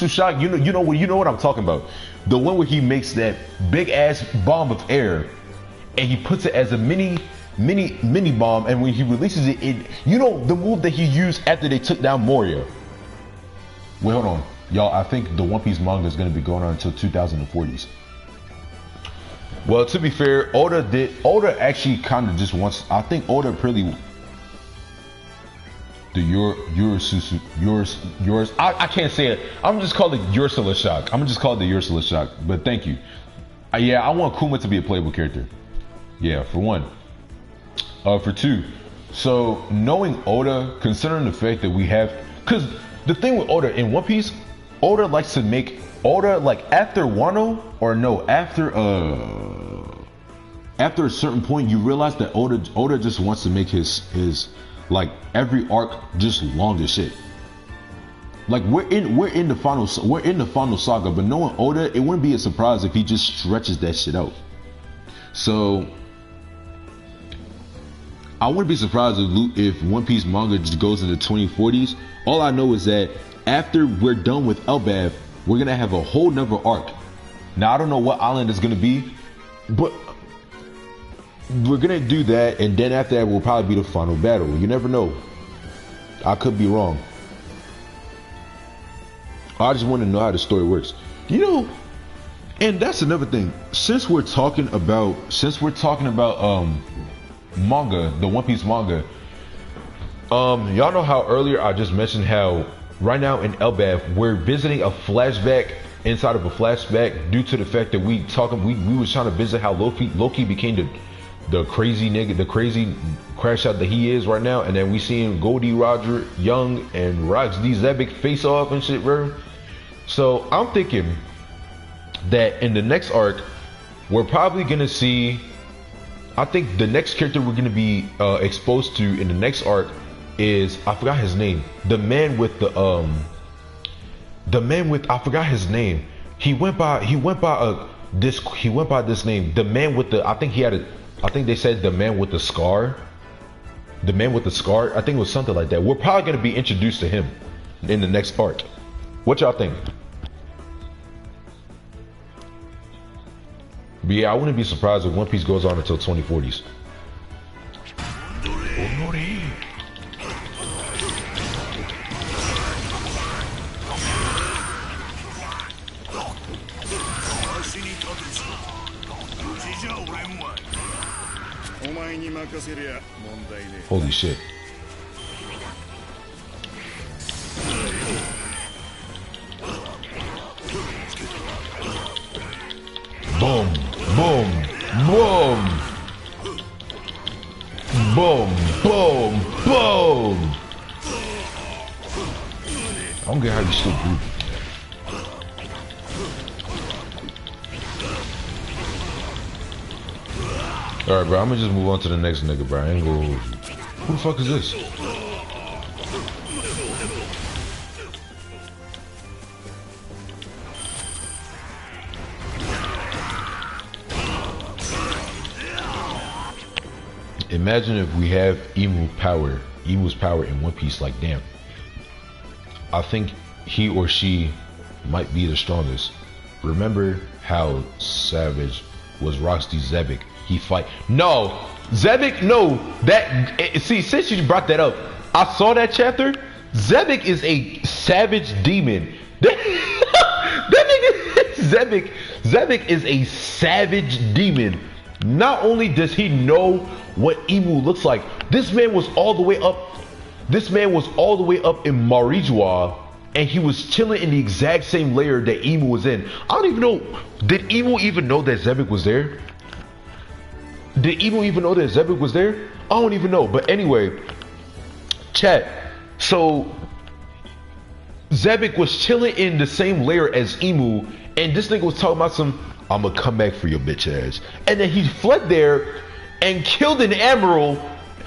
shot. You know what I'm talking about. The one where he makes that big ass bomb of air, and he puts it as a mini bomb, and when he releases it, you know the move that he used after they took down Moria. Wait, hold on, y'all. I think the One Piece manga is gonna be going on until 2040s. Well, to be fair, Oda actually kind of just wants. I think Oda really. The yours. I can't say it. I'm just called the Ursula shock. But thank you. Yeah, I want Kuma to be a playable character. Yeah, for one. For two. So knowing Oda, considering the fact that we have, because the thing with Oda in One Piece, Oda likes to make Oda, like after Wano, or no, after a certain point, you realize that Oda just wants to make his like every arc just long as shit. Like we're in the final saga, but knowing Oda, it wouldn't be a surprise if he just stretches that shit out. So I wouldn't be surprised if One Piece manga just goes into 2040s. All I know is that after we're done with Elbaf, we're gonna have a whole nother arc. Now I don't know what island it's gonna be, but we're gonna do that, and then after that will probably be the final battle. You never know. I could be wrong. I just want to know how the story works. You know, and that's another thing. Since we're talking about manga, the One Piece manga, y'all know how earlier I just mentioned how right now in Elbaf we're visiting a flashback inside of a flashback due to the fact that we was trying to visit how Loki became the crazy nigga, the crazy crash out that he is right now, and then we seeing Goldie Roger Young and Rox D Zebek face off and shit, bro. So I'm thinking that in the next arc we're probably gonna see, I think the next character we're gonna be exposed to in the next arc is, I forgot his name, the man with I forgot his name. He went by this name, the man with the, I think they said the man with the scar. The man with the scar. I think it was something like that. We're probably going to be introduced to him in the next part. What y'all think? But yeah, I wouldn't be surprised if One Piece goes on until 2040s. Holy shit. Boom, boom, boom. Boom, boom, boom. I don't get how you still breathing. Alright, bro, I'm gonna just move on to the next nigga, bro. I ain't gonna hold you. Who the fuck is this? Imagine if we have Imu's power in One Piece. Like, damn. I think he or she might be the strongest. Remember how savage was Roxy Zebek? He fight. No, Zebek. No, that. See, since you brought that up, I saw that chapter. Zebek is a savage demon. That nigga, Zebek is a savage demon. Not only does he know what Imu looks like, this man was all the way up. This man was all the way up in Marijois, and he was chilling in the exact same layer that Imu was in. I don't even know. Did Imu even know that Zebek was there? Did Imu even know that Zebek was there? I don't even know. But anyway, chat. So Zebek was chilling in the same layer as Imu, and this nigga was talking about some, I'ma come back for your bitch ass. And then he fled there and killed an admiral,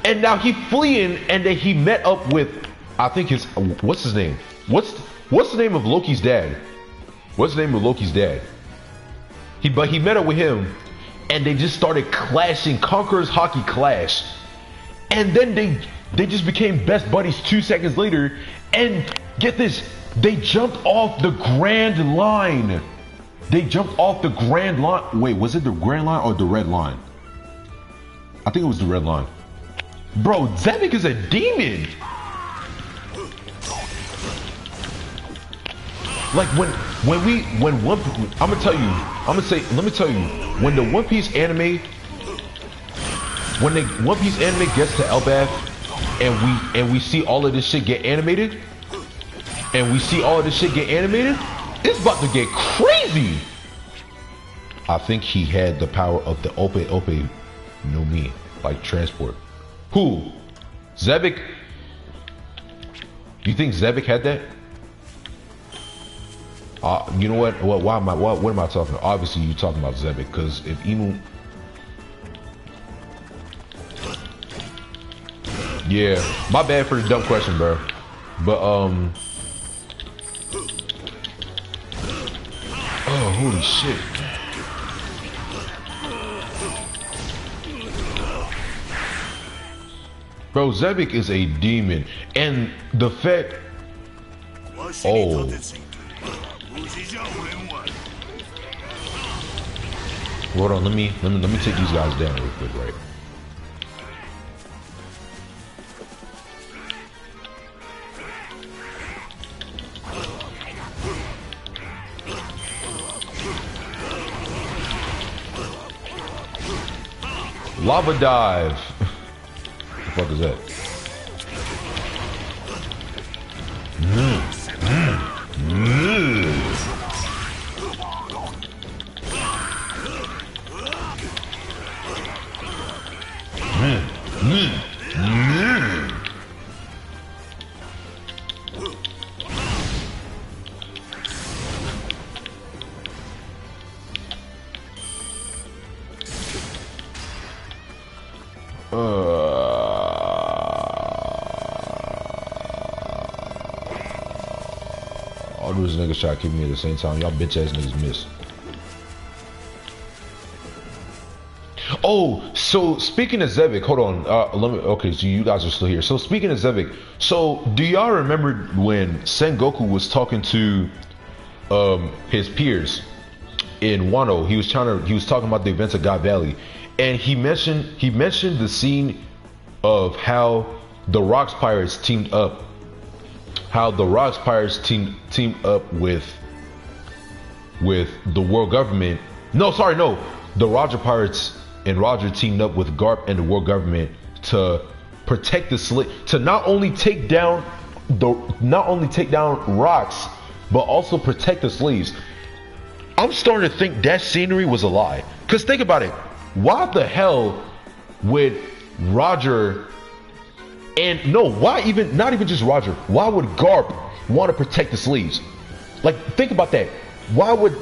and now he fleeing, and then he met up with, I think his, what's his name? What's the name of Loki's dad? What's the name of Loki's dad? But he met up with him, and they just started clashing, Conqueror's Hockey Clash. And then they just became best buddies 2 seconds later, and get this, they jumped off the Grand Line. They jumped off the Grand Line. Wait, was it the Grand Line or the Red Line? I think it was the Red Line. Bro, Zebek is a demon. Like let me tell you, when the One Piece anime, when the One Piece anime gets to Elbaf, and we see all of this shit get animated, it's about to get crazy. I think he had the power of the Ope no Mi, like transport. Who? Zebek? You think Zebek had that? You know what? Why am I? What am I talking about? Obviously, you talking about Zebek, because if Emu, yeah, my bad for the dumb question, bro. But oh, holy shit. Bro, Zebek is a demon, and the fact. Oh. Hold on, let me take these guys down real quick, right? Lava dive. What the fuck is that? All those niggas try to kill me at the same time. Y'all bitch ass niggas miss. Oh, so speaking of Zebek, hold on. Let me. Okay, so you guys are still here. So speaking of Zebek, so do y'all remember when Sengoku was talking to his peers in Wano? He was talking about the events of God Valley, and he mentioned the scene of how the Rocks Pirates teamed up. How the Rocks Pirates teamed up with the world government. No, sorry, no. The Roger Pirates and Roger teamed up with Garp and the world government to protect the slave, to not only take down Rocks, but also protect the slaves. I'm starting to think that scenery was a lie. Cause think about it. Why the hell would Roger and no, why even not even just Roger? Why would Garp want to protect the slaves? Like, think about that. Why would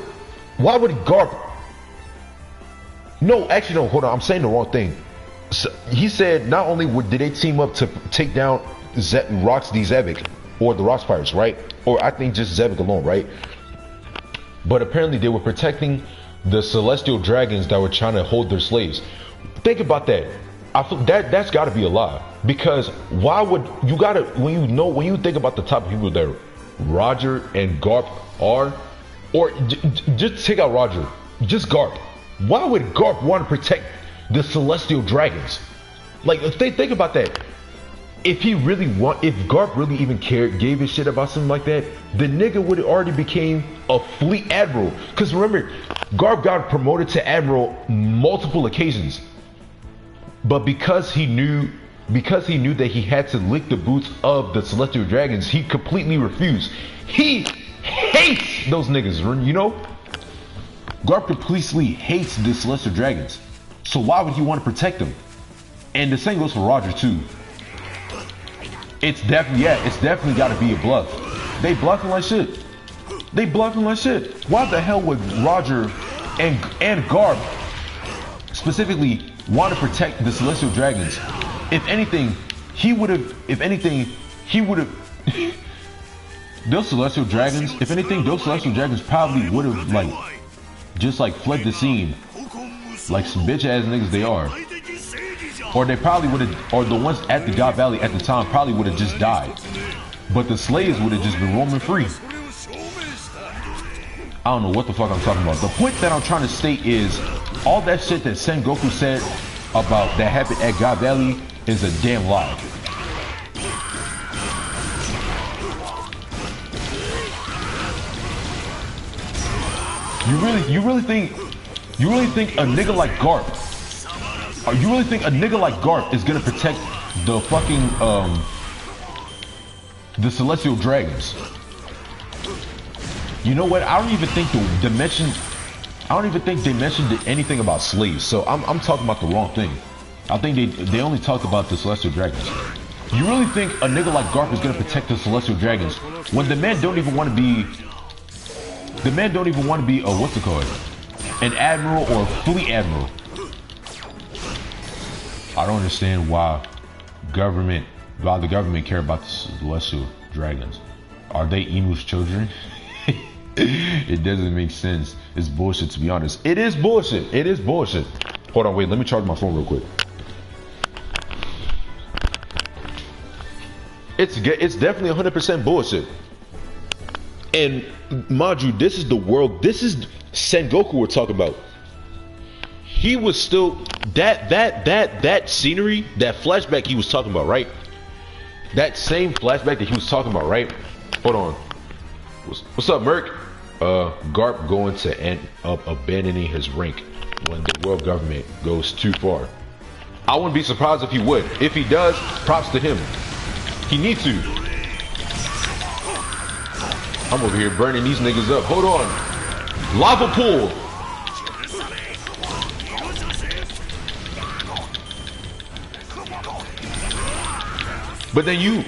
Garp? No, actually, no. Hold on, I'm saying the wrong thing. So, he said not only did they team up to take down Rocks D Zebek or the Rocks Pirates, right? Or I think just Zebek alone, right? But apparently they were protecting the celestial dragons that were trying to hold their slaves. Think about that. I feel that's got to be a lie, because why would you gotta when you think about the type of people that Roger and Garp are, or just take out Roger, just Garp. Why would Garp want to protect the celestial dragons? Like, think about that. If Garp really even gave a shit about something like that, the nigga would have already became a fleet admiral. Because remember, Garp got promoted to admiral multiple occasions. But because he knew that he had to lick the boots of the celestial dragons, he completely refused. He hates those niggas, you know? Garp completely hates the celestial dragons. So why would he want to protect them? And the same goes for Roger too. It's definitely got to be a bluff. They bluffing like shit. Why the hell would Roger and Garp specifically want to protect the celestial dragons? If anything, he would have those celestial dragons probably would have just fled the scene like some bitch ass niggas they are. Or they probably would have, or the ones at the God Valley at the time probably would have just died. But the slaves would have just been roaming free. I don't know what the fuck I'm talking about. The point that I'm trying to state is all that shit that Sengoku said about that happened at God Valley is a damn lie. You really think a nigga like Garp, you really think a nigga like Garp is gonna protect the fucking the celestial dragons? You know what? I don't even think they mentioned anything about slaves. So I'm talking about the wrong thing. I think they only talked about the celestial dragons. You really think a nigga like Garp is gonna protect the celestial dragons when the man don't even want to be The man don't even want to be a what's it called? An admiral or a fleet admiral. I don't understand why the government care about the celestial dragons. Are they Emu's children? It doesn't make sense. It's bullshit, to be honest. It is bullshit. It is bullshit. Hold on, wait. Let me charge my phone real quick. It's definitely 100% bullshit. And mind you, this is the world. This is Sengoku we're talking about. He was still that scenery, that flashback he was talking about, right? That same flashback that he was talking about, right? Hold on. What's up, Merc? Garp going to end up abandoning his rank when the world government goes too far. I wouldn't be surprised if he would. If he does, props to him. He needs to. I'm over here burning these niggas up. Hold on. Lava pool. But then you,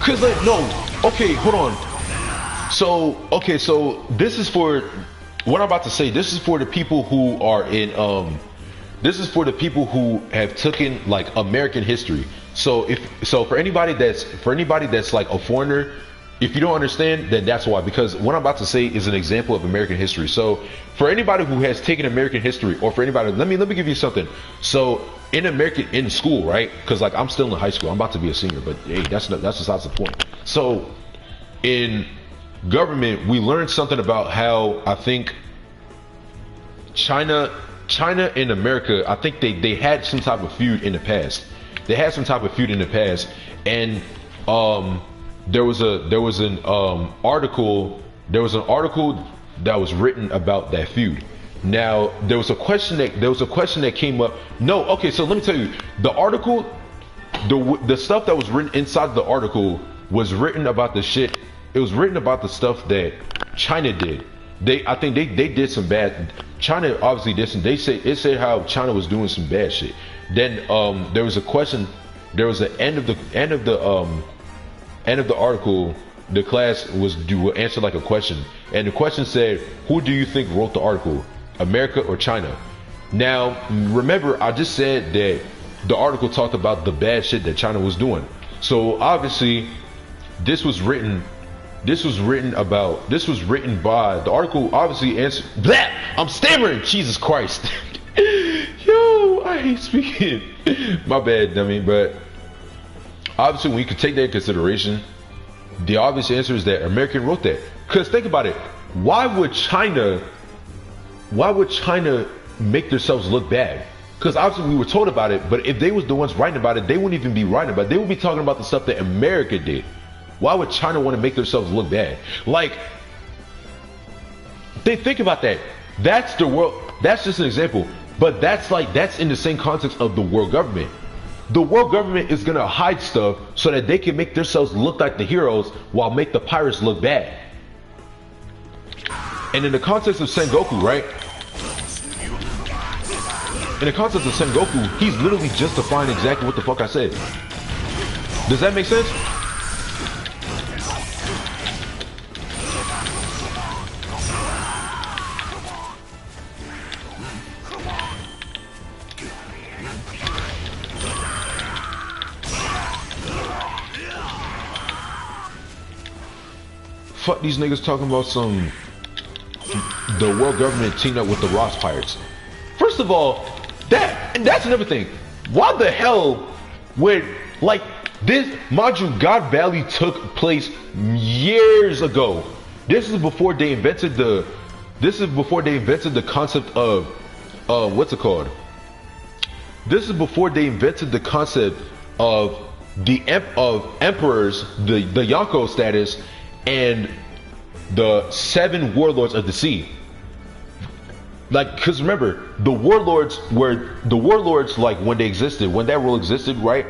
cause like, no, okay, hold on. So, okay, so this is for, what I'm about to say, this is for the people who are in, this is for the people who have taken like American history. So for anybody that's like a foreigner, if you don't understand, then that's why, because what I'm about to say is an example of American history. So for anybody who has taken American history, or for anybody, let me give you something. So in school, right? Because like I'm still in high school, I'm about to be a senior, but hey, that's besides the point. So in government, we learned something about how I think China and America, I think they had some type of feud in the past. They had some type of feud in the past, and there was an article that was written about that feud. Now there was a question that came up. No, okay, so let me tell you, the article, the stuff that was written inside the article was written about the shit. It was written about the stuff that China did. I think they did some bad. China obviously did some. It said how China was doing some bad shit. Then there was a question. There was an end of the article. The class will answer like a question, and the question said, "Who do you think wrote the article, America or China?" Now remember, I just said that the article talked about the bad shit that China was doing. So obviously, this was written by the article. Obviously, answered. Blah! I'm stammering. Jesus Christ. Yo, I hate speaking. My bad, dummy. But obviously, when you can take that in consideration, the obvious answer is that American wrote that. Because think about it. Why would China make themselves look bad? Because obviously we were told about it, but if they was the ones writing about it, they wouldn't even be writing about it. They would be talking about the stuff that America did. Why would China want to make themselves look bad? Like, they think about that. That's the world. That's just an example. But that's in the same context of the world government. The world government is gonna hide stuff so that they can make themselves look like the heroes while make the pirates look bad. And in the context of Sengoku, right? In the context of Sengoku, he's literally justifying exactly what the fuck I said. Does that make sense? Fuck these niggas talking about the world government teamed up with the Ross Pirates. First of all, that's another thing. Why the hell would, like, this, mind you, God Valley took place years ago. This is before they invented the concept of what's it called? This is before they invented the concept of emperors, the Yonko status, and the 7 warlords of the sea. Like, because remember, the warlords, like, when that rule existed, right,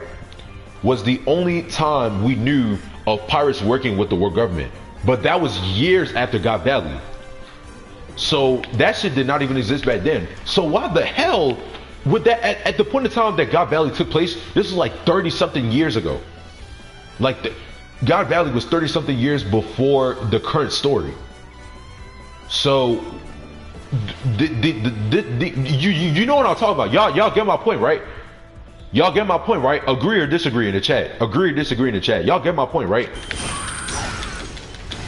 was the only time we knew of pirates working with the world government. But that was years after God Valley. So that shit did not even exist back then. So why the hell would that, at the point in time that God Valley took place, this was like 30 something years ago. Like, God Valley was 30 something years before the current story. So, you know what I'm talking about. Y'all get my point, right? Y'all get my point, right? Agree or disagree in the chat. Agree or disagree in the chat. Y'all get my point, right?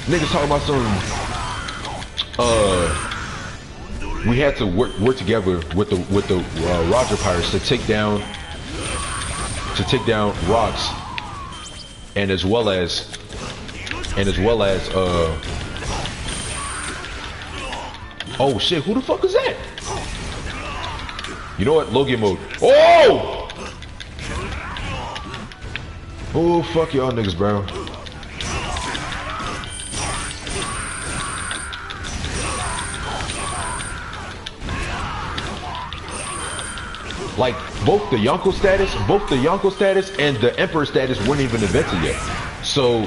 Niggas talking about some, we had to work together with the Roger Pirates to take down rocks, and as well as oh shit, who the fuck is that? You know what? Low game mode. Oh! Oh, fuck y'all niggas, bro. Like, both the Yonko status and the Emperor status weren't even invented yet. So,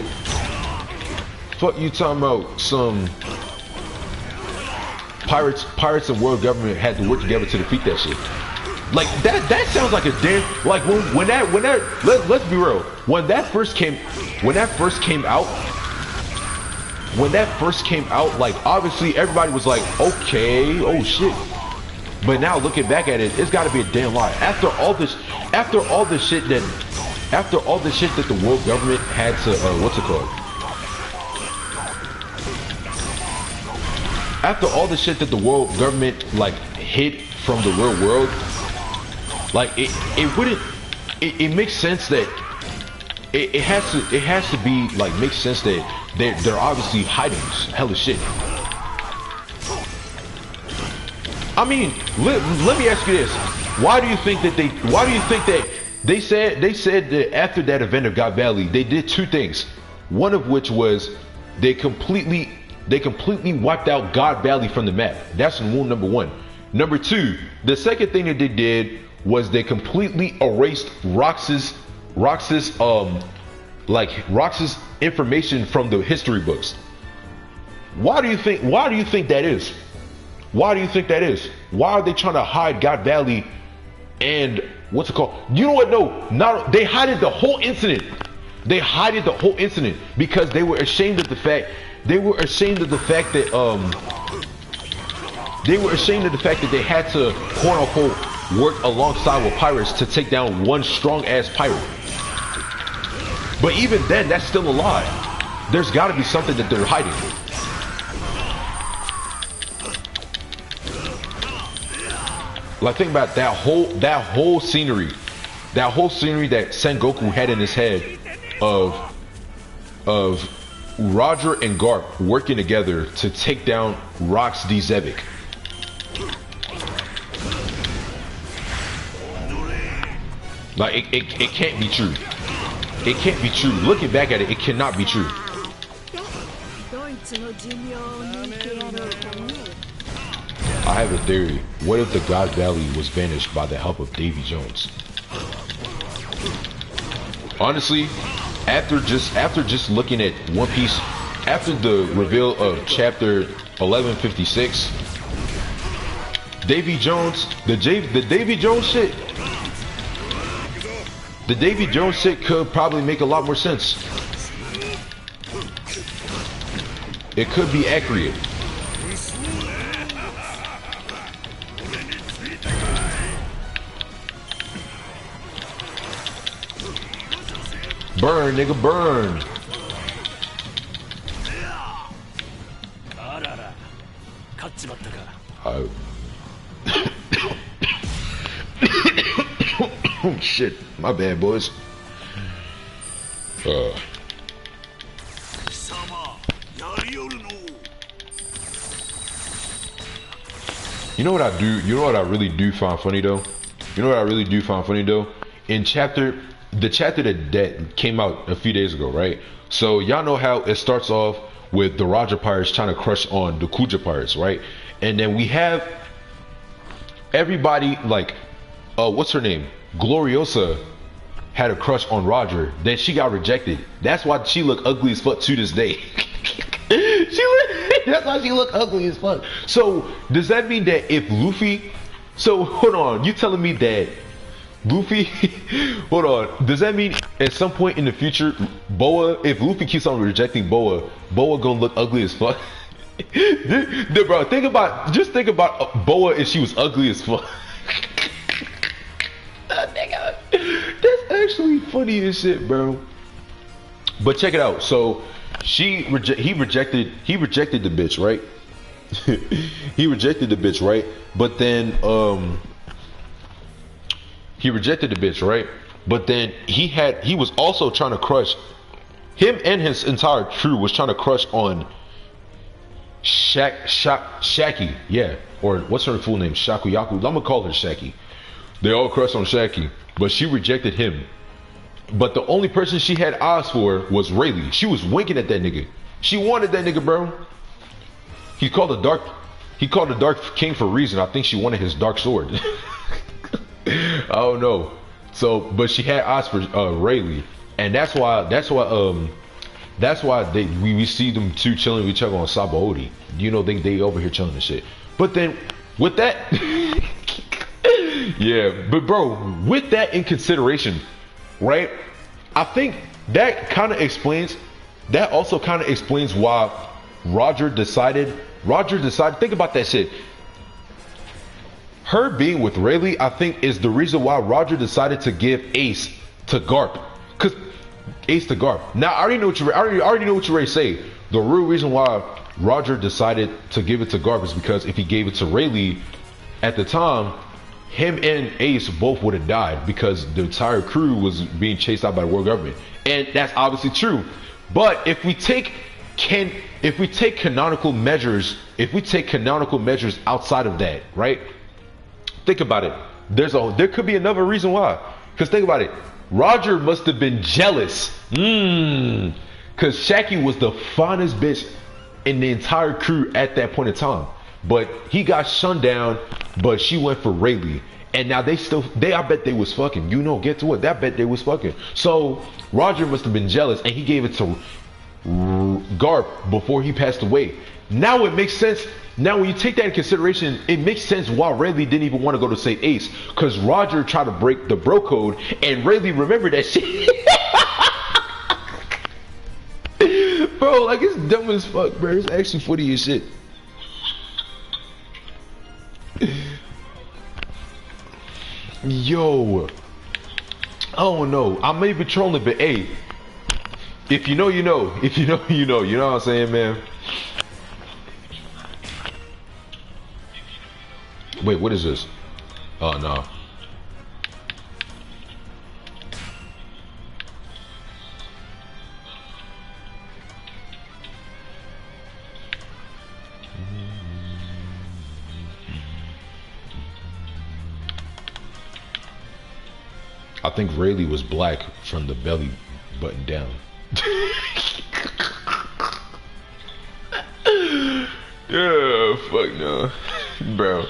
fuck you talking about some pirates and world government had to work together to defeat that shit. Like that sounds like a damn, like when that let's be real, when that first came out, like obviously everybody was like, okay, oh shit. But now looking back at it, it's got to be a damn lie. After all the shit that the world government had to what's it called? After all the shit that the world government like hid from the real world, like it makes sense that it has to be like makes sense that they're obviously hiding hella shit. I mean, let me ask you this: why do you think that they said that after that event of God Valley, they did two things? One of which was they completely wiped out God Valley from the map. That's rule number one. Number two, the second thing that they did was they completely erased Rox's information from the history books. Why do you think that is? Why do you think that is? Why are they trying to hide God Valley and what's it called? You know what? No, they hid the whole incident. They hid the whole incident because they were ashamed of the fact. They were ashamed of the fact that they had to quote unquote work alongside with pirates to take down one strong ass pirate. But even then, that's still a lie. There's got to be something that they're hiding. Like think about that whole scenery that Sengoku had in his head of Roger and Garp working together to take down Rox D. Zevik. Like it can't be true. It can't be true. Looking back at it, it cannot be true. I have a theory. What if the God Valley was banished by the help of Davy Jones? Honestly, after just looking at One Piece, after the reveal of chapter 1156, Davy Jones, the Davy Jones shit, could probably make a lot more sense. It could be accurate. Burn, nigga, burn. Oh shit, my bad, boys. You know what I do? You know what I really do find funny though? In the chapter that came out a few days ago, right? So y'all know how it starts off with the Roger Pirates trying to crush on the Kuja Pirates, right? And then we have everybody like, what's her name? Gloriosa had a crush on Roger. Then she got rejected. That's why she look ugly as fuck to this day. That's why she look ugly as fuck. So does that mean that if Luffy? So hold on, you telling me that Luffy? Hold on. Does that mean at some point in the future, Boa, if Luffy keeps on rejecting Boa gonna look ugly as fuck? Bro, just think about Boa if she was ugly as fuck. That's actually funny as shit, bro. But check it out. So he rejected the bitch, right? He rejected the bitch, right? But then he rejected the bitch, right? But then he was also trying to crush him, and his entire crew was trying to crush on Shaki, yeah, or what's her full name? Shakuyaku. I'm gonna call her Shaki. They all crushed on Shaki, but she rejected him. But the only person she had eyes for was Rayleigh. She was winking at that nigga. She wanted that nigga, bro. He called the Dark King for a reason. I think she wanted his dark sword. I don't know. So, but she had eyes for Rayleigh, and that's why we see them two chilling with each other on Sabaody. You know, they over here chilling and shit. But then with that, yeah. But bro, with that in consideration, right? I think that also kind of explains why Roger decided. Think about that shit. Her being with Rayleigh, I think, is the reason why Roger decided to give Ace to Garp. Cause Ace to Garp. Now I already know what you ready to say. The real reason why Roger decided to give it to Garp is because if he gave it to Rayleigh at the time, him and Ace both would have died because the entire crew was being chased out by the world government. And that's obviously true. But if we take canonical measures outside of that, right? Think about it. There could be another reason why. Because think about it. Roger must have been jealous. Because Shaki was the finest bitch in the entire crew at that point in time. But he got shunned down, but she went for Rayleigh. And now I bet they was fucking. You know, get to it. I bet they was fucking. So Roger must have been jealous, and he gave it to Garp before he passed away. Now it makes sense. Now when you take that in consideration, it makes sense why Rayleigh didn't even want to go to save Ace. Because Roger tried to break the bro code, and Rayleigh remembered that shit. Bro, like, it's dumb as fuck, bro. It's actually funny as shit. Yo, I don't know. I may be trolling, but hey, if you know, you know. If you know, you know. You know what I'm saying, man? Wait, what is this? Oh, no. I think Rayleigh was black from the belly button down. Yeah, fuck no. Bro.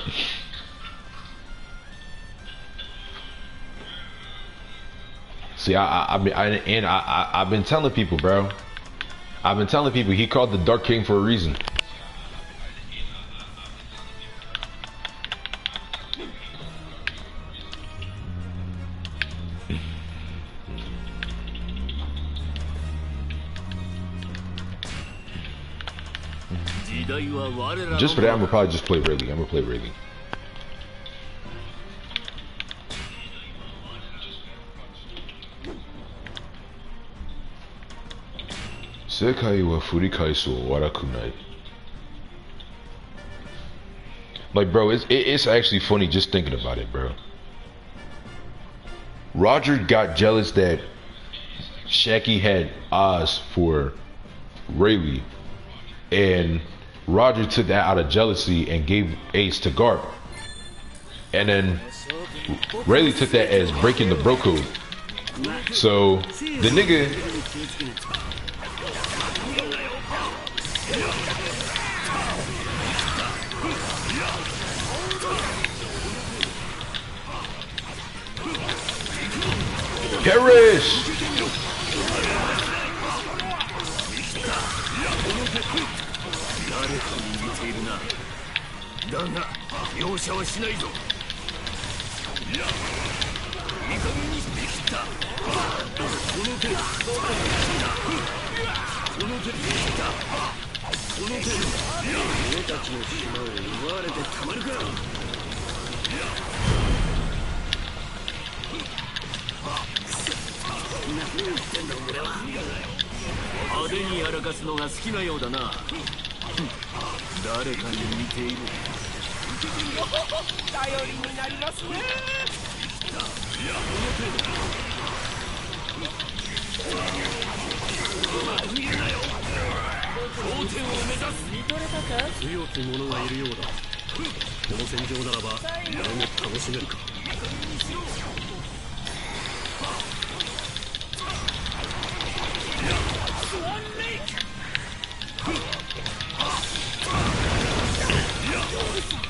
See, I've been telling people, bro. I've been telling people he called the Dark King for a reason. Just for that, I'm gonna probably just play Rayleigh. I'm gonna play Rayleigh. Sekai wa furikaisu warakunai. Like, bro, it's actually funny just thinking about it, bro. Roger got jealous that Shaki had eyes for Rayleigh, and Roger took that out of jealousy and gave Ace to Garp. And then Rayleigh took that as breaking the bro code. So the nigga perish. 派手にやらかすのが好きなようだな。誰かに似ている。頼りになりますね。頂点を目指す。強き者がいるようだ。この戦場ならば誰も楽しめるか。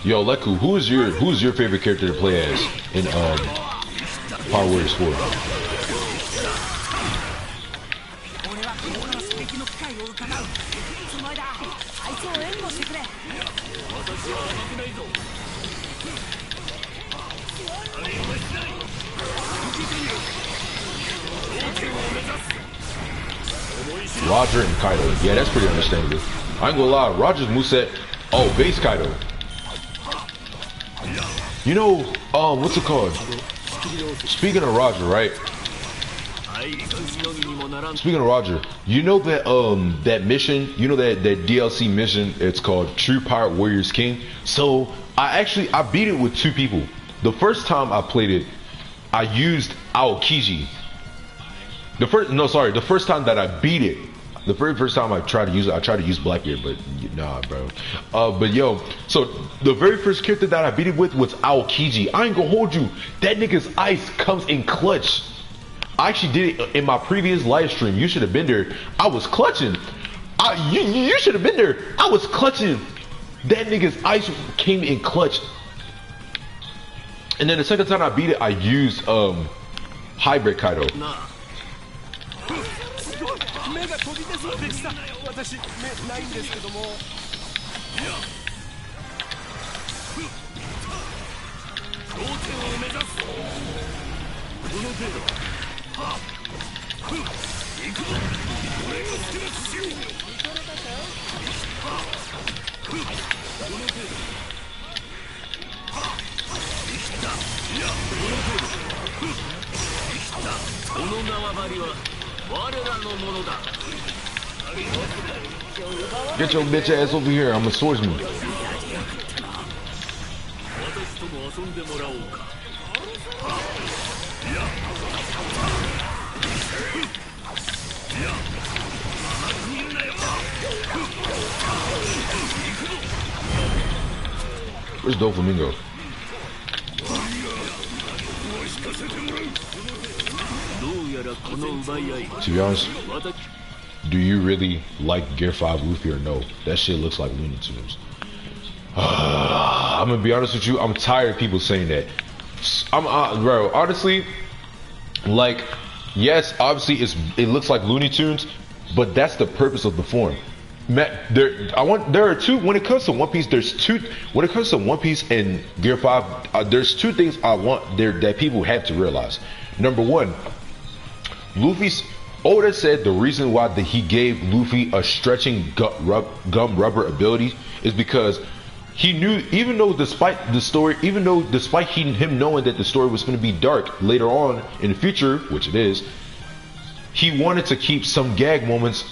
Yo, Leku, who's your favorite character to play as in Power Warriors 4? ？Roger and Kaido. Yeah, that's pretty understandable. I ain't gonna lie, Roger's moveset. Oh, base Kaido. You know, what's it called? Speaking of Roger, right? Speaking of Roger, you know that that mission, you know that DLC mission, it's called True Pirate Warriors King. So I beat it with 2 people. The first time I played it, I used Aokiji. The first time that I beat it, the very first time I tried to use it, I tried to use Blackbeard, but nah, bro. But yo, so the very first character that I beat it with was Aokiji. I ain't gonna hold you. That nigga's ice comes in clutch. I actually did it in my previous live stream. You should have been there. I was clutching. You should have been there. I was clutching. That nigga's ice came in clutch. And then the second time I beat it, I used Hybrid Kaido. 目が飛び出そうでした。私目ないんですけども。頂点を目指す。この程度。行くぞ。俺が好きなしよう。この程度。生きた。この程度。生きた。この縄張りは。Get your bitch ass over here, I'm a swordsman. Where's Doflamingo? To be honest, do you really like Gear 5 Luffy or no? That shit looks like Looney Tunes. I'm gonna be honest with you, I'm tired of people saying that. Bro, honestly, like, yes, obviously it looks like Looney Tunes, but that's the purpose of the form. There are two, when it comes to One Piece, when it comes to One Piece and Gear 5, there's 2 things I want there that people have to realize. Number 1, Oda said the reason why he gave Luffy a stretching gum rubber ability is because he knew, despite him knowing that the story was going to be dark later on in the future, which it is, he wanted to keep some gag moments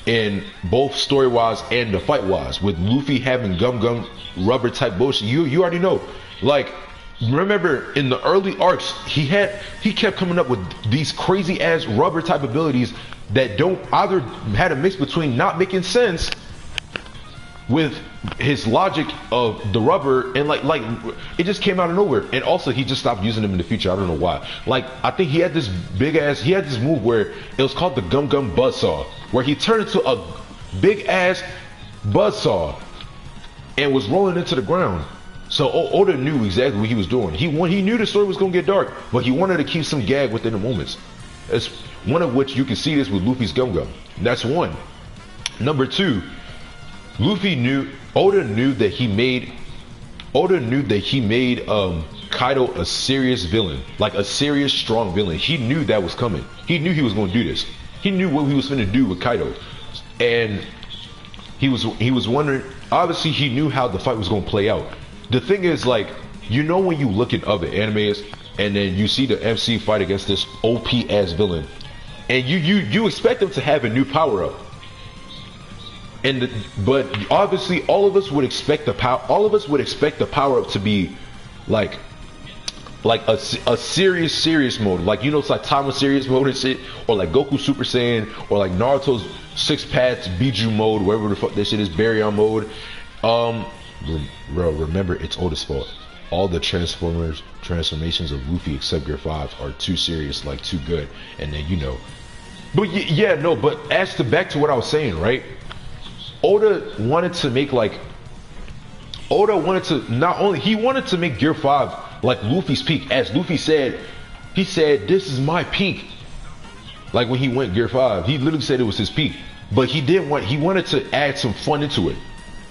in both story-wise and the fight-wise. With Luffy having gum rubber type bullshit, you already know. Like, remember in the early arcs, he kept coming up with these crazy ass rubber type abilities that don't either had a mix between not making sense with his logic of the rubber and like it just came out of nowhere. And also he just stopped using them in the future. I don't know why. Like, I think he had this move where it was called the gum buzzsaw, where he turned into a big ass buzzsaw and was rolling into the ground. So Oda knew exactly what he was doing. He knew the story was gonna get dark, but he wanted to keep some gag within the moments. It's one of which you can see this with Luffy's gum. That's one. Number 2, Oda knew that he made Kaido a serious villain, like a serious strong villain. He knew that was coming. He knew he was going to do this. He knew what he was going to do with Kaido. And He was wondering. Obviously, he knew how the fight was gonna play out. The thing is, like, you know, when you look at other animes and then you see the MC fight against this OP ass villain, and you expect them to have a new power up. But obviously, all of us would expect the power. All of us would expect the power up to be like a serious mode, like, you know, it's like Tama serious mode and shit, or like Goku Super Saiyan, or like Naruto's Six Paths Biju mode, wherever the fuck that shit is, Baryon mode. Bro, remember, it's Oda's fault. All the transformations of Luffy except Gear 5 are too serious, like too good, and then, you know. But yeah, no. But back to what I was saying, right? Oda wanted to make Gear 5 like Luffy's peak. As Luffy said, he said, "This is my peak." Like when he went Gear 5, he literally said it was his peak. But he wanted to add some fun into it.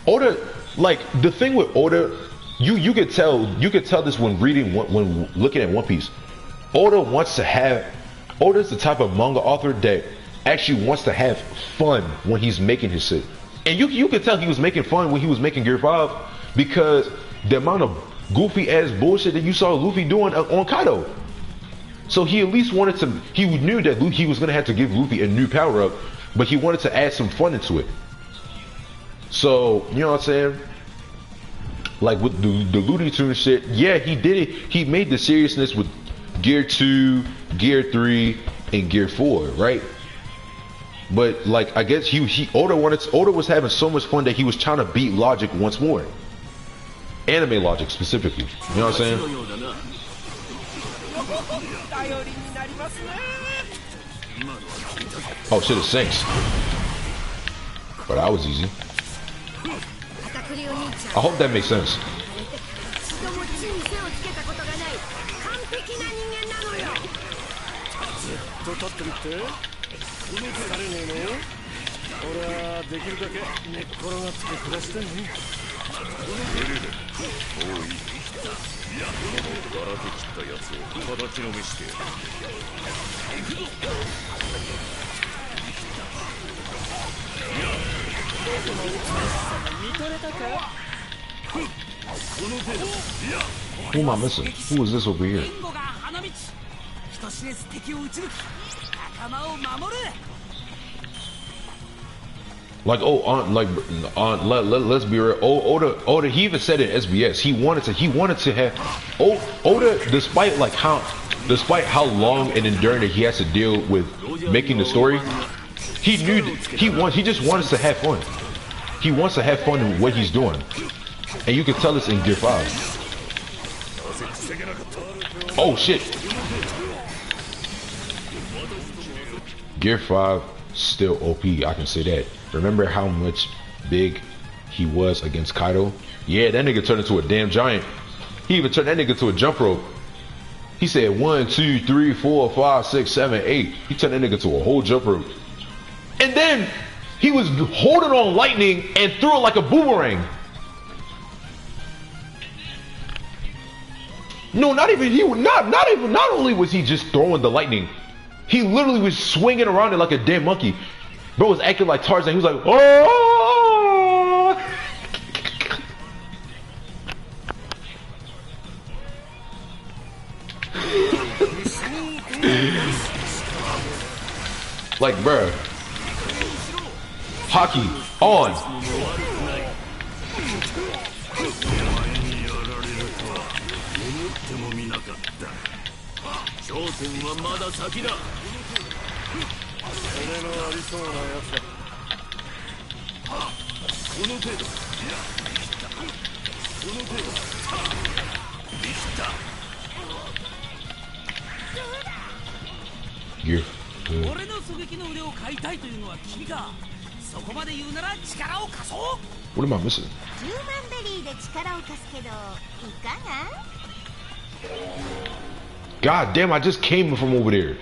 Oda, like, the thing with Oda, you could tell this when looking at One Piece. Oda's the type of manga author that actually wants to have fun when he's making his shit. And you could tell he was making fun when he was making Gear 5, because the amount of goofy ass bullshit that you saw Luffy doing on Kaido. So he at least he knew that he was gonna have to give Luffy a new power up, but he wanted to add some fun into it. So, you know what I'm saying? Like with the Looney Tunes shit, yeah, he did it. He made the seriousness with Gear 2, Gear 3, and Gear 4, right? But like, I guess Oda was having so much fun that he was trying to beat logic once more. Anime logic specifically. You know what I'm saying? Oh shit, it sinks. But that was easy. I hope that makes sense. Who am I missing? Who is this over here? Like, let's be real. Oda, he even said in SBS, he wanted to have Oda, despite how long and enduring that he has to deal with making the story, he just wants to have fun. He wants to have fun in what he's doing, and you can tell this in Gear 5. Oh shit! Gear 5 still OP. I can say that. Remember how much big he was against Kaido? Yeah, that nigga turned into a damn giant. He even turned that nigga to a jump rope. He said 1, 2, 3, 4, 5, 6, 7, 8. He turned that nigga to a whole jump rope. And then he was holding on lightning and threw it like a boomerang. No, not only was he just throwing the lightning, he literally was swinging around it like a damn monkey. Bro was acting like Tarzan. He was like, oh! Like, bruh. Hockey on. Gear. What am I missing? God damn, I just came from over there.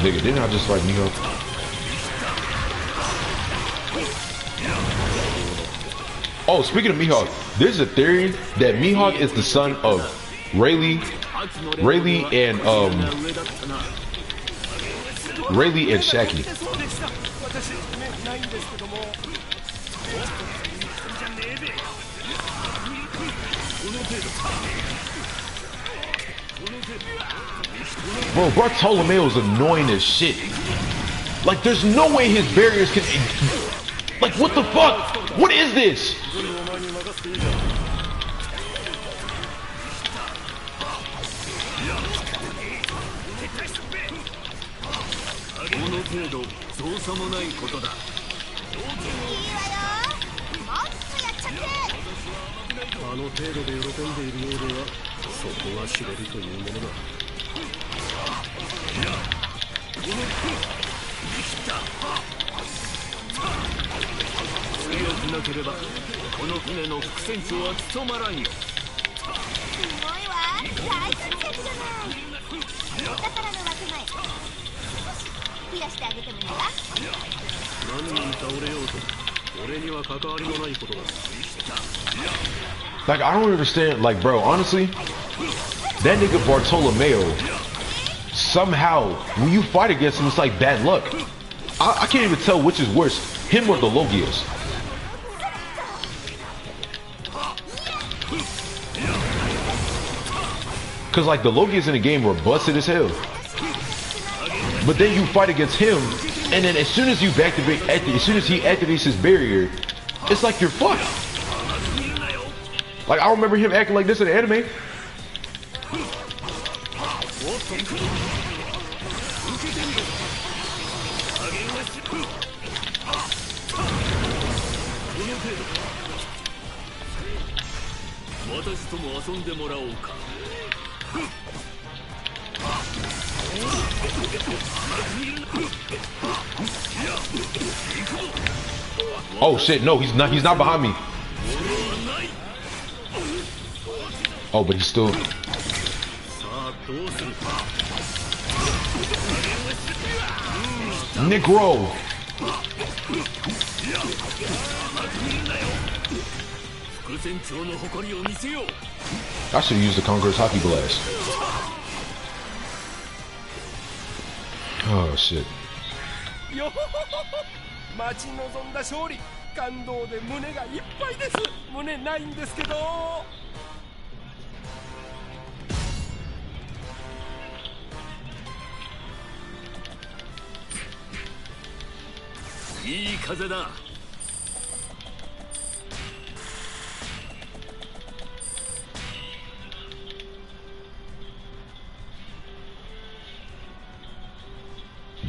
Nigga, didn't I just fight Miho? Oh, speaking of Mihawk, there's a theory that Mihawk is the son of Rayleigh and Rayleigh and Shaggy. Bro, Bartolomeo is annoying as shit. Like, there's no way his barriers can... Like, what the fuck? What is this? Like, I don't understand. Like, bro, honestly, that nigga Bartolomeo, somehow, when you fight against him, it's like bad luck. I can't even tell which is worse, him or the Logios. Cause like the Logios in the game were busted as hell. But then you fight against him, and then as soon as he activates his barrier, it's like you're fucked. Like, I remember him acting like this in the anime. Oh shit, no, he's not behind me. Oh, but he's still... Negro! I should use the Conqueror's Hockey Blast. Oh shit. 待ち望んだ勝利、感動で胸がいっぱいです。胸ないんですけど。いい風だ。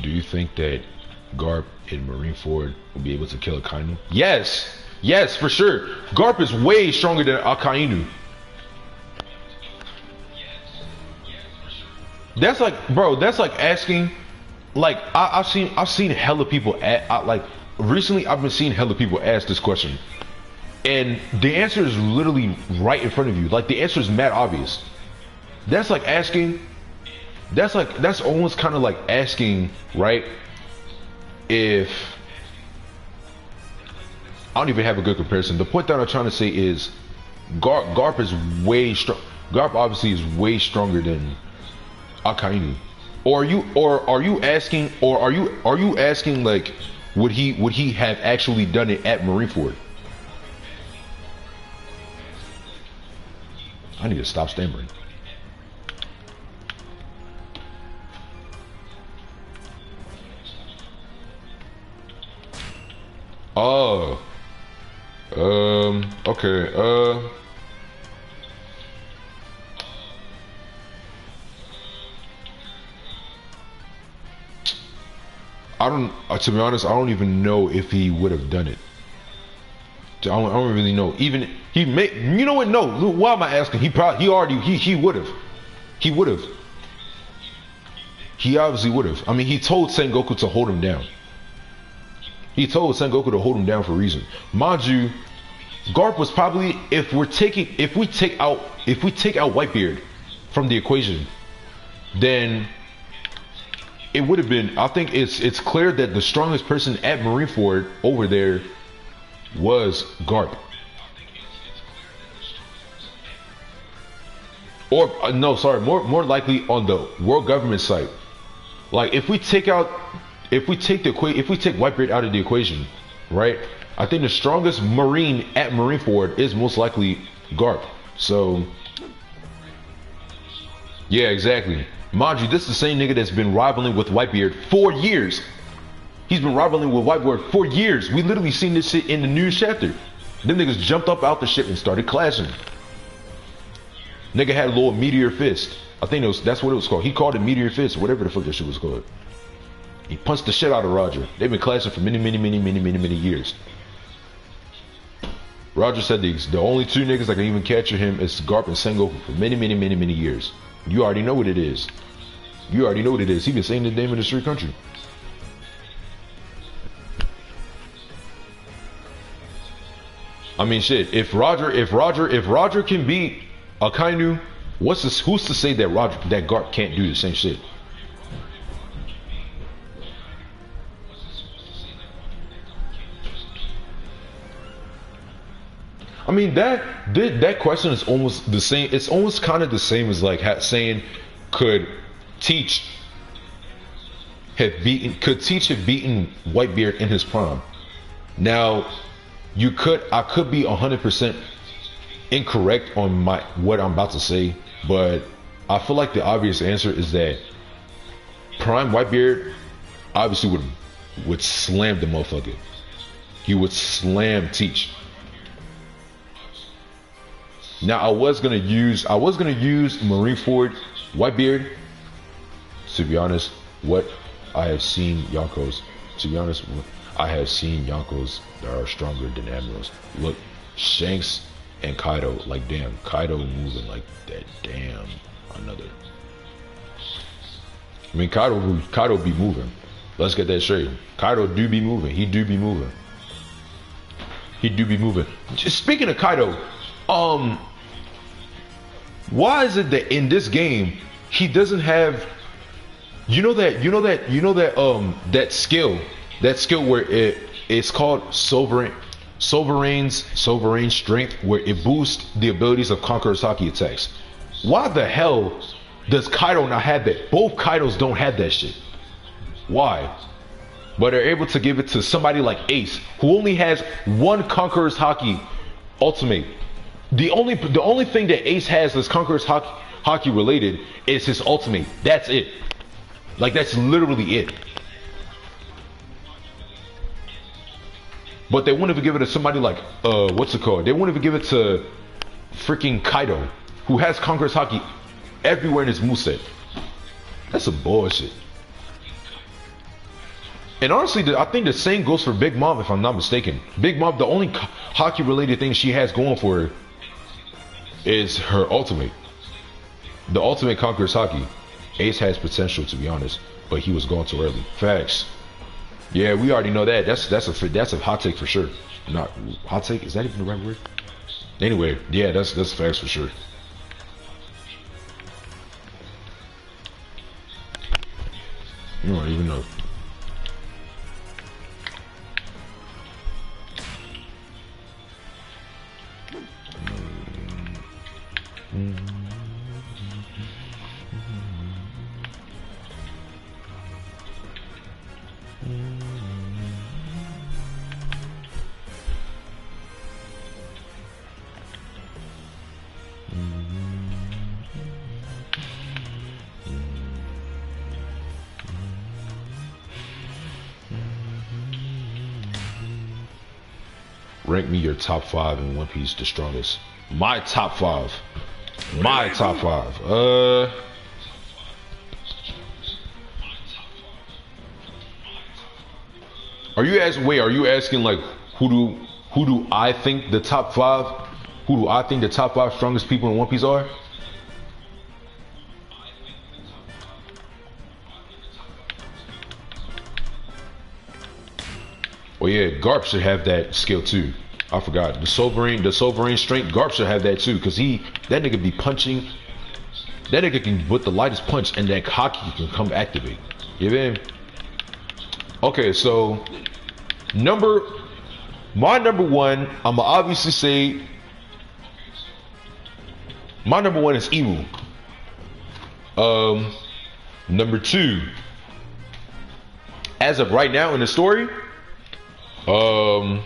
Do you think that Garp and Marineford will be able to kill Akainu? Yes! Yes, for sure. Garp is way stronger than Akainu. That's like, bro, that's like asking, like, I've seen hella people recently I've been seeing hella people ask this question. And the answer is literally right in front of you. Like, the answer is mad obvious. That's like asking, that's almost kind of like asking, right? If I don't even have a good comparison. The point that I'm trying to say is Garp is way strong. Garp obviously is way stronger than Akainu. Or are you asking like would he have actually done it at Marineford? I need to stop stammering. Oh. Okay. To be honest, I don't even know if he would have done it. I don't really know. Even he may, you know what? No. Why am I asking? He would have. He would have. He obviously would have. I mean, he told Sengoku to hold him down. He told Sengoku to hold him down for a reason. Mind you, Garp was probably, if we take out Whitebeard from the equation, then it would have been, I think it's clear that the strongest person at Marineford over there was Garp. Or no, sorry, more likely on the world government site. Like if we take Whitebeard out of the equation, right? I think the strongest Marine at Marineford is most likely Garp. So yeah, exactly. Mind you, this is the same nigga that's been rivaling with Whitebeard for years. He's been rivaling with Whitebeard for years. We literally seen this shit in the news chapter. Them niggas jumped up out the ship and started clashing. Nigga had a little meteor fist. I think that's what it was called. He called it meteor fist, whatever the fuck that shit was called. He punched the shit out of Roger. They've been clashing for many years. Roger said the only two niggas that can even capture him is Garp and Sengoku for many years. You already know what it is. You already know what it is. He been saying the name of the street country. I mean, shit. If Roger can beat Akainu, who's to say that Garp can't do the same shit? I mean, that question is almost the same. It's almost kind of the same as like saying, could Teach have beaten Whitebeard in his prime? Now, I could be 100% incorrect on what I'm about to say, but I feel like the obvious answer is that prime Whitebeard obviously would slam the motherfucker. He would slam Teach. Now I was gonna use Marineford Whitebeard. To be honest, what I have seen Yonkos. To be honest, I have seen Yonkos that are stronger than Admirals. Look, Shanks and Kaido, like damn, Kaido moving like that. Damn, another. I mean, Kaido be moving. Let's get that straight. Kaido do be moving. He do be moving. He do be moving. Just speaking of Kaido, why is it that in this game he doesn't have, that skill where it's called sovereign strength, where it boosts the abilities of Conqueror's Haki attacks. Why the hell does Kaido not have that? Both Kaidos don't have that shit. Why? But they're able to give it to somebody like Ace, who only has one Conqueror's Haki ultimate. The only thing that Ace has that's Conqueror's Haki related is his ultimate. That's it. Like, that's literally it. But they won't even give it to somebody like, what's it called? They won't even give it to freaking Kaido, who has Conqueror's Haki everywhere in his moveset. That's some bullshit. And honestly, I think the same goes for Big Mom, if I'm not mistaken. Big Mom, the only Haki related thing she has going for her is her ultimate. The ultimate Conqueror's Haki. Ace has potential, to be honest, but he was gone too early. Facts. Yeah, we already know that. That's a hot take for sure. Not hot take. Is that even the right word? Anyway, yeah, that's facts for sure. You don't even know. Rank me your top 5 in One Piece, the strongest. My top 5. My top 5. Are you asking like who do I think the top 5? Who do I think the top 5 strongest people in One Piece are? Oh yeah, Garp should have that skill too. I forgot. The sovereign strength, Garp should have that too, cause that nigga be punching. That nigga can with the lightest punch and that Haki can come activate. You know what I mean? Okay, so my number one, I'ma obviously say my number one is Imu. Number 2. As of right now in the story, ooh.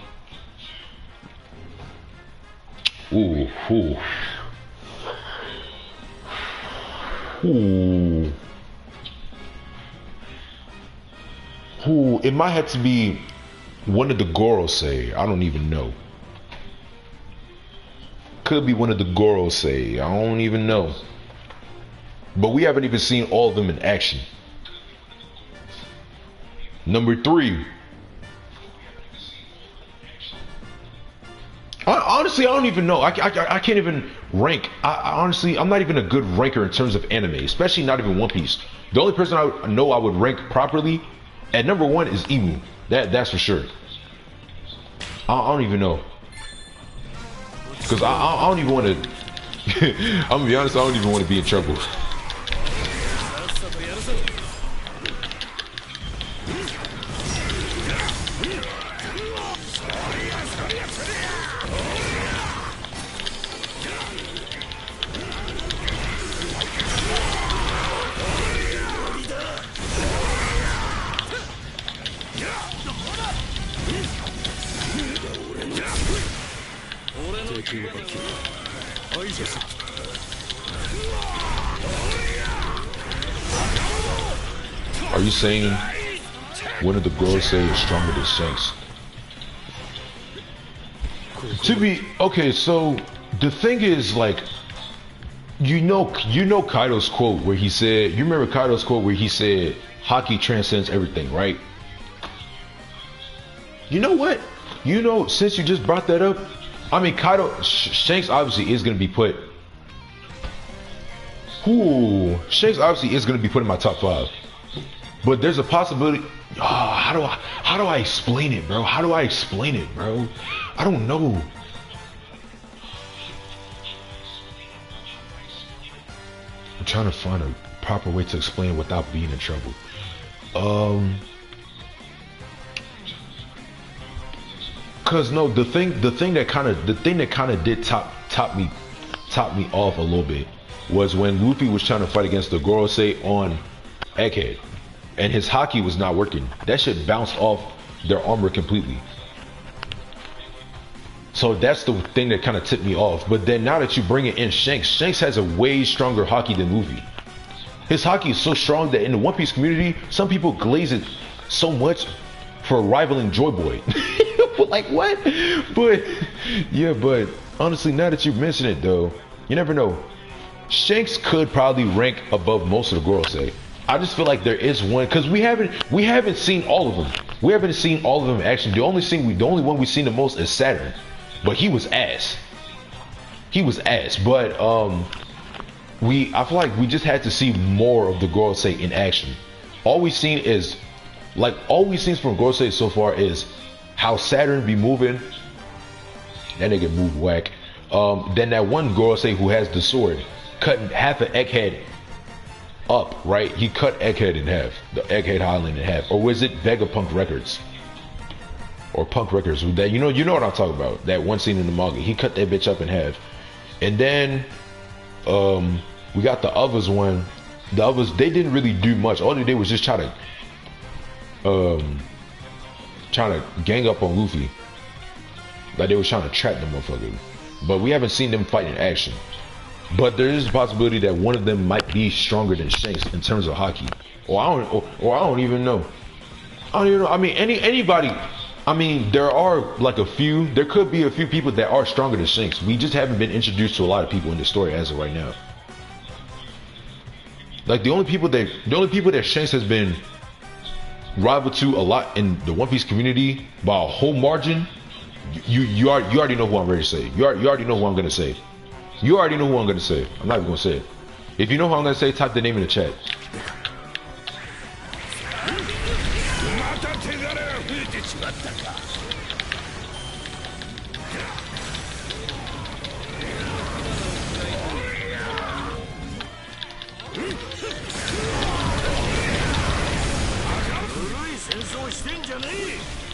It might have to be one of the Gorosei. I don't even know. Could be one of the Gorosei. I don't even know. But we haven't even seen all of them in action. Number 3. Honestly, I don't even know. I can't even rank. Honestly, I'm not even a good ranker in terms of anime, especially not even One Piece. The only person I know I would rank properly at number 1 is Imu. That's for sure. I don't even know. Because I don't even want to... I'm going to be honest, I don't even want to be in trouble. Are you saying one of the Gorosei is stronger than Shanks? Okay, so the thing is, like, you know Kaido's quote where he said, you remember Kaido's quote where he said, "Haki transcends everything," right? You know what? You know, since you just brought that up, I mean, Shanks obviously is gonna be put. Shanks obviously is gonna be put in my top 5. But there's a possibility. How do I explain it, bro? How do I explain it, bro? I don't know. I'm trying to find a proper way to explain it without being in trouble. Cause no, the thing that kind of did top me off a little bit was when Luffy was trying to fight against the Gorosei on Egghead, and his haki was not working. That shit bounced off their armor completely. So that's the thing that kind of tipped me off. But then now that you bring it in Shanks has a way stronger haki than Luffy. His haki is so strong that in the One Piece community, some people glaze it so much for rivaling Joy Boy. Like, what? But yeah, but honestly, now that you mention it though, you never know. Shanks could probably rank above most of the Gorosei. I just feel like there is one, because we haven't seen all of them. We haven't seen all of them in action. The only one we've seen the most is Saturn, but he was ass. He was ass. But I feel like we just had to see more of the Gorosei in action. All we've seen from Gorosei so far is how Saturn be moving. That nigga move whack. Then that one Gorosei who has the sword, cutting half an Egghead up, right? He cut Egghead in half, the Egghead Highland in half. Or was it Vegapunk Records? Or Punk Records? That you know what I'm talking about. That one scene in the manga, he cut that bitch up in half. And then we got the others one. The others, they didn't really do much. All they did was just try to gang up on Luffy. Like they was trying to trap them motherfucker. But we haven't seen them fight in action. But there is a possibility that one of them might be stronger than Shanks in terms of haki. Or I don't even know. I don't even know. I mean, anybody. I mean, there are like a few. There could be a few people that are stronger than Shanks. We just haven't been introduced to a lot of people in the story as of right now. Like the only people that Shanks has been rival to a lot in the One Piece community by a whole margin. You already know who I'm ready to say. You already know who I'm gonna say. You already know who I'm gonna say. I'm not even gonna say it. If you know who I'm gonna say, type the name in the chat.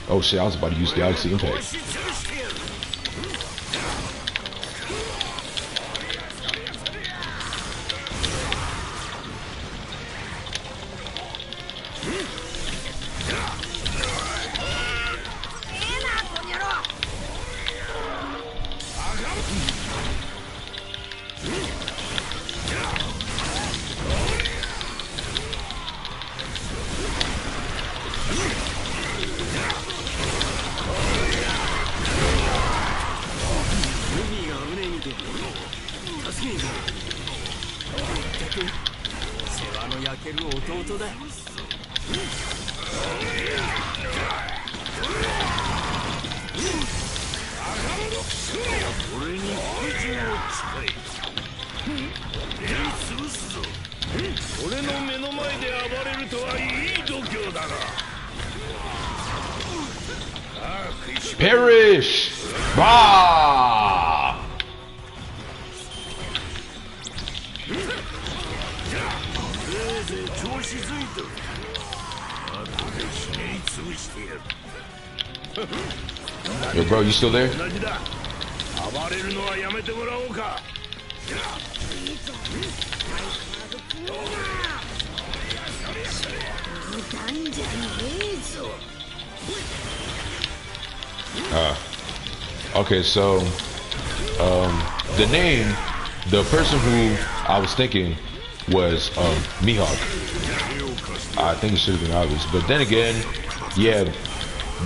Oh shit, I was about to use Galaxy Impact. 世話の焼ける弟だ。俺に服従を誓い。潰すぞ。俺の目の前で暴れるとはいい度胸だが。Perish! Bah! せいぜい調子づいてる。後でひねり潰してやる。Yo, bro, you still there? 同じだ。暴れるのはやめてもらおうか。なんじゃねえぞ。Okay, so the name, the person who I was thinking was Mihawk. I think it should have been obvious, but then again, yeah,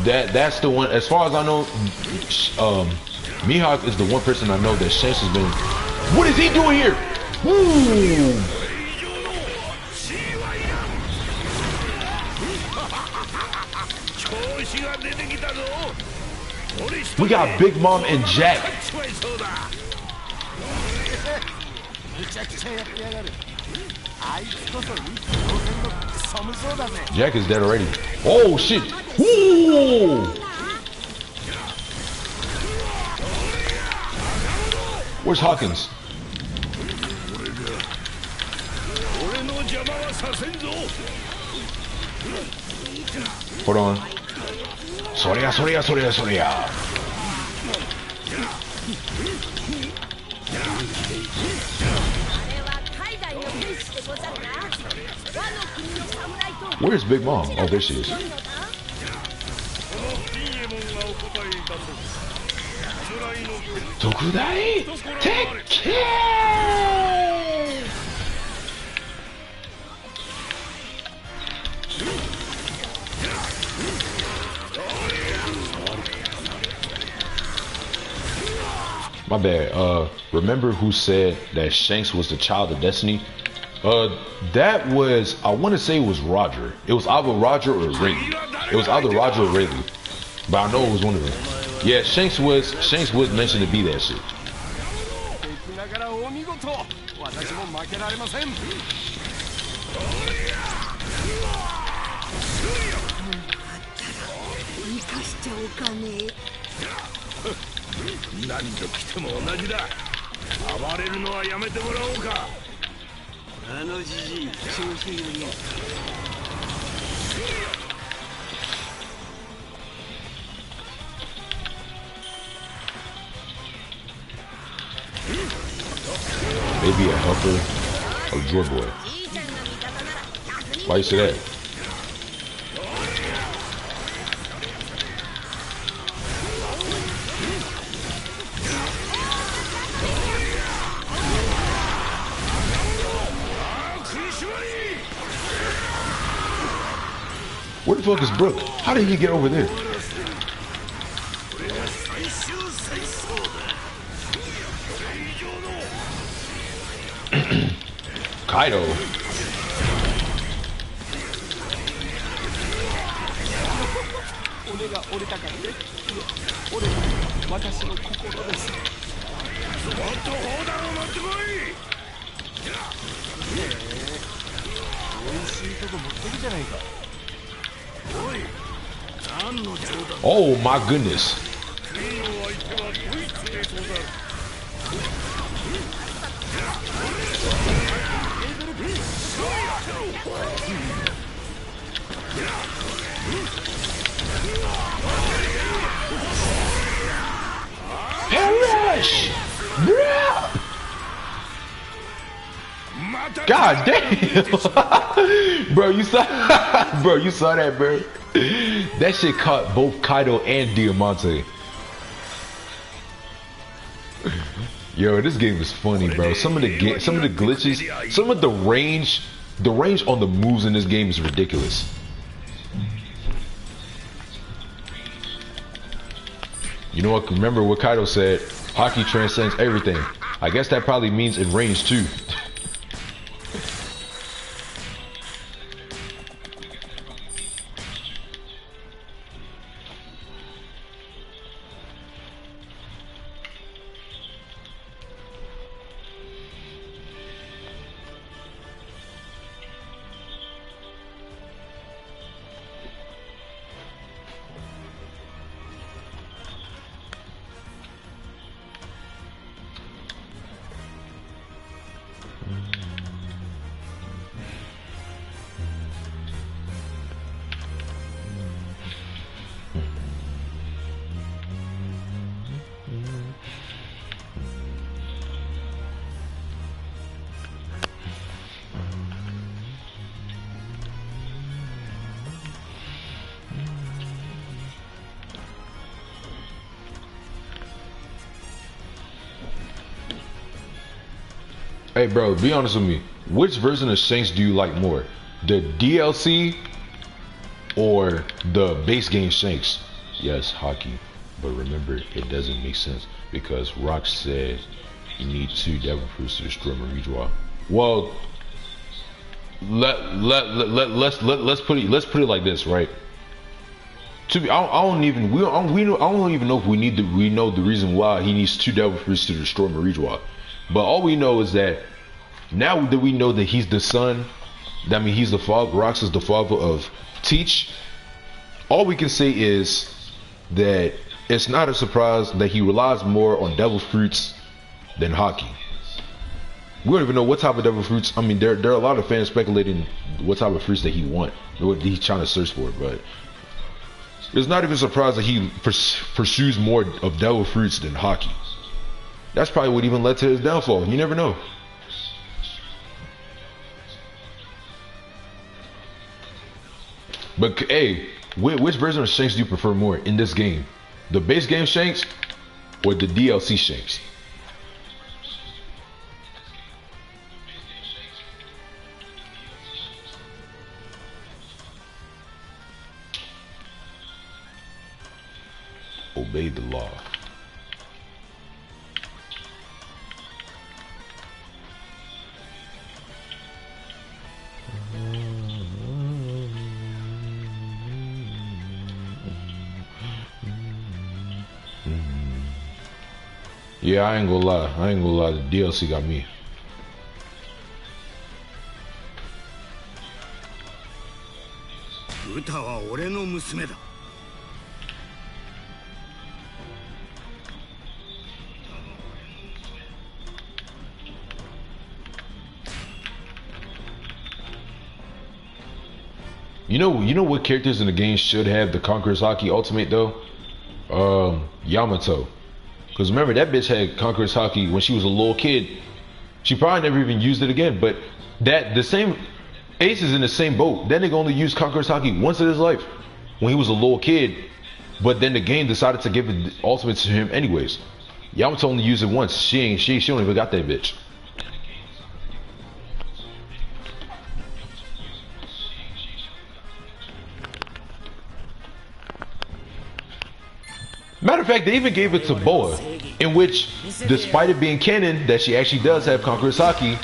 that's the one. As far as I know, Mihawk is the one person I know that Shanks has been. What is he doing here? Woo! We got Big Mom and Jack. Jack is dead already. Oh shit! Woo! Where's Hawkins? Hold on. Soria, Soria, Soria, Soria. Where's Big Mom? Oh, there she is. Tokudai, take care! My bad. Remember who said that Shanks was the child of destiny? That was, I want to say it was Roger. It was either Roger or Rayleigh. It was either Roger or Rayleigh. But I know it was one of them. Yeah, Shanks was mentioned to be that shit. Maybe a helper or Joy Boy. Why you say that? Where the fuck is Brooke? How did he get over there? Kaido. Oh my goodness. Perish! God damn! Bro, you saw bro, you saw that, bro. That shit caught both Kaido and Diamante. Yo, this game is funny, bro. Some of the glitches, some of the range on the moves in this game is ridiculous. You know what? Remember what Kaido said? Hockey transcends everything. I guess that probably means in range too. Hey bro, be honest with me. Which version of Shanks do you like more? The DLC or the base game Shanks? Yes, hockey. But remember, it doesn't make sense because Rock said you need 2 devil fruits to destroy Marijois. Well, let's put it like this, right? To be, I don't even know if we know the reason why he needs 2 devil fruits to destroy Marijois. But all we know is that now that we know that he's the son, that means he's the father, Rox is the father of Teach, all we can say is that it's not a surprise that he relies more on devil fruits than hockey. We don't even know what type of devil fruits. I mean, there are a lot of fans speculating what type of fruits that he wants, what he's trying to search for, but it's not even a surprise that he pursues more of devil fruits than hockey. That's probably what even led to his downfall. You never know. But hey, which version of Shanks do you prefer more in this game? The base game Shanks or the DLC Shanks? Obey the law. Yeah, I ain't gonna lie. The DLC got me. You know what characters in the game should have the Conqueror's Haki Ultimate though? Yamato. Because remember, that bitch had Conqueror's Haki when she was a little kid. She probably never even used it again. But the same Ace is in the same boat. That nigga only used Conqueror's Haki once in his life when he was a little kid. But then the game decided to give it ultimate to him anyways. Yamato only used it once. She don't even got that bitch. Matter of fact, they even gave it to Boa, in which, despite it being canon that she actually does have Conqueror's Haki,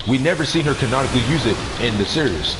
we never seen her canonically use it in the series.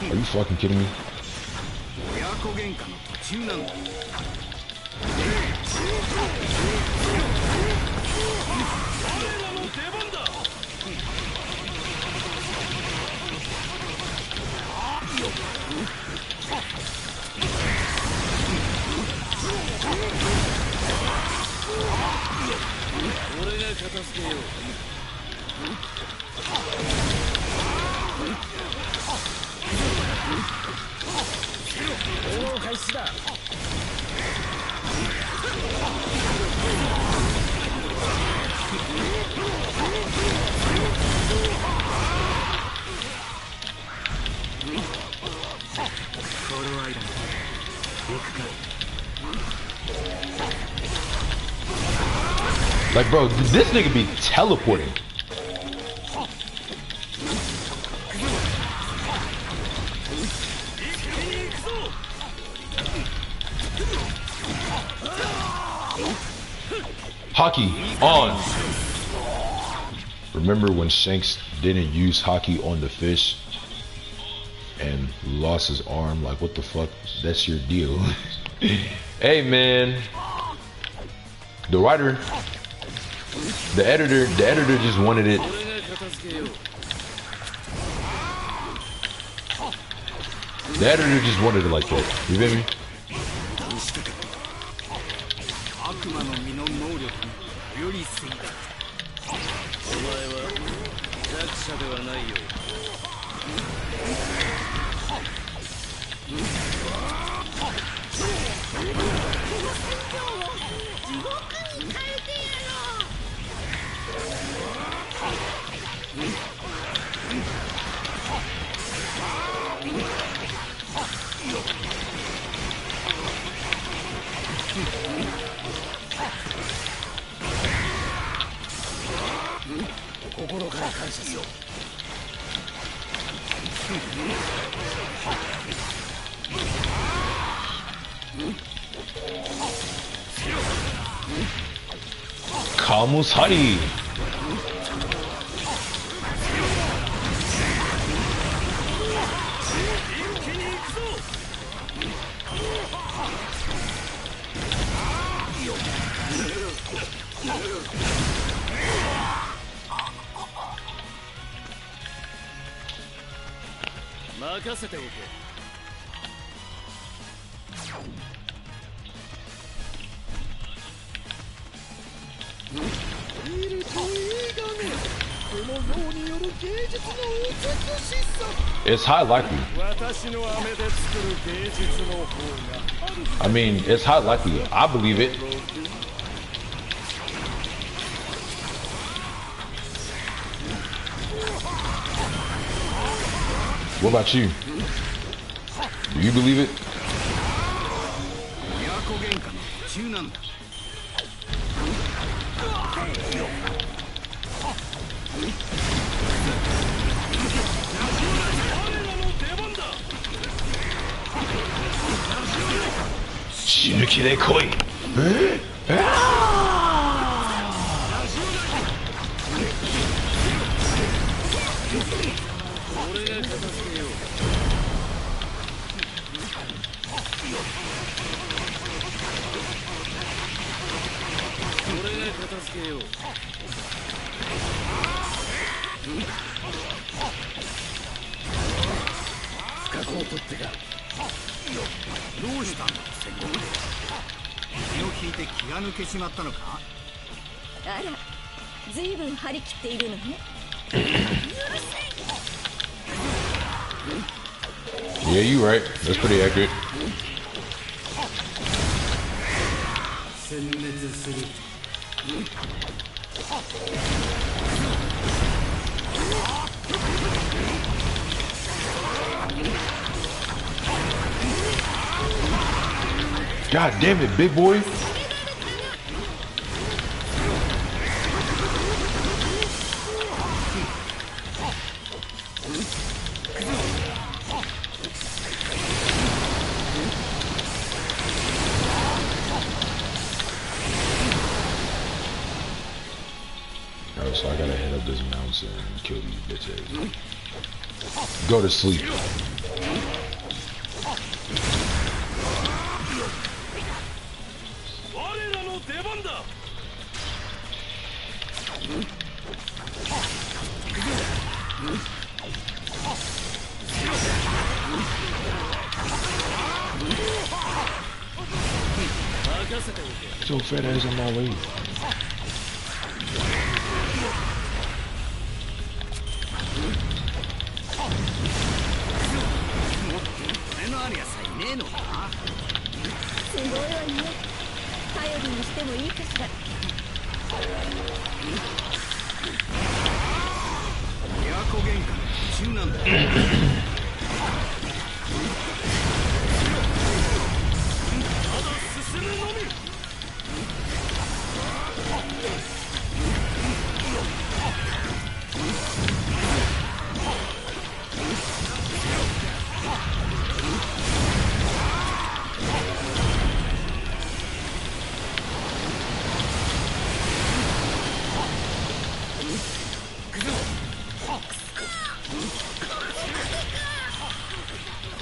Are you fucking kidding me? 俺が片付けよう。おお、開始だ。Like, bro, this nigga be teleporting. Hockey on. Remember when Shanks didn't use hockey on the fish and lost his arm? Like, what the fuck? That's your deal. Hey, man. The writer, the editor just wanted it. The editor just wanted it like that. You feel me? Kamusari. It's high likely. I mean, it's high likely. I believe it. What about you? Do you believe it? Tsuki de koi. Yeah, you right. That's pretty accurate. God damn it, big boy. Alright, so I gotta head up this mountain and kill these bitches. Go to sleep. Get your fat ass on my way. わね。頼りにしてもいいかしら。都玄関中なんだ。ただ進むのみ。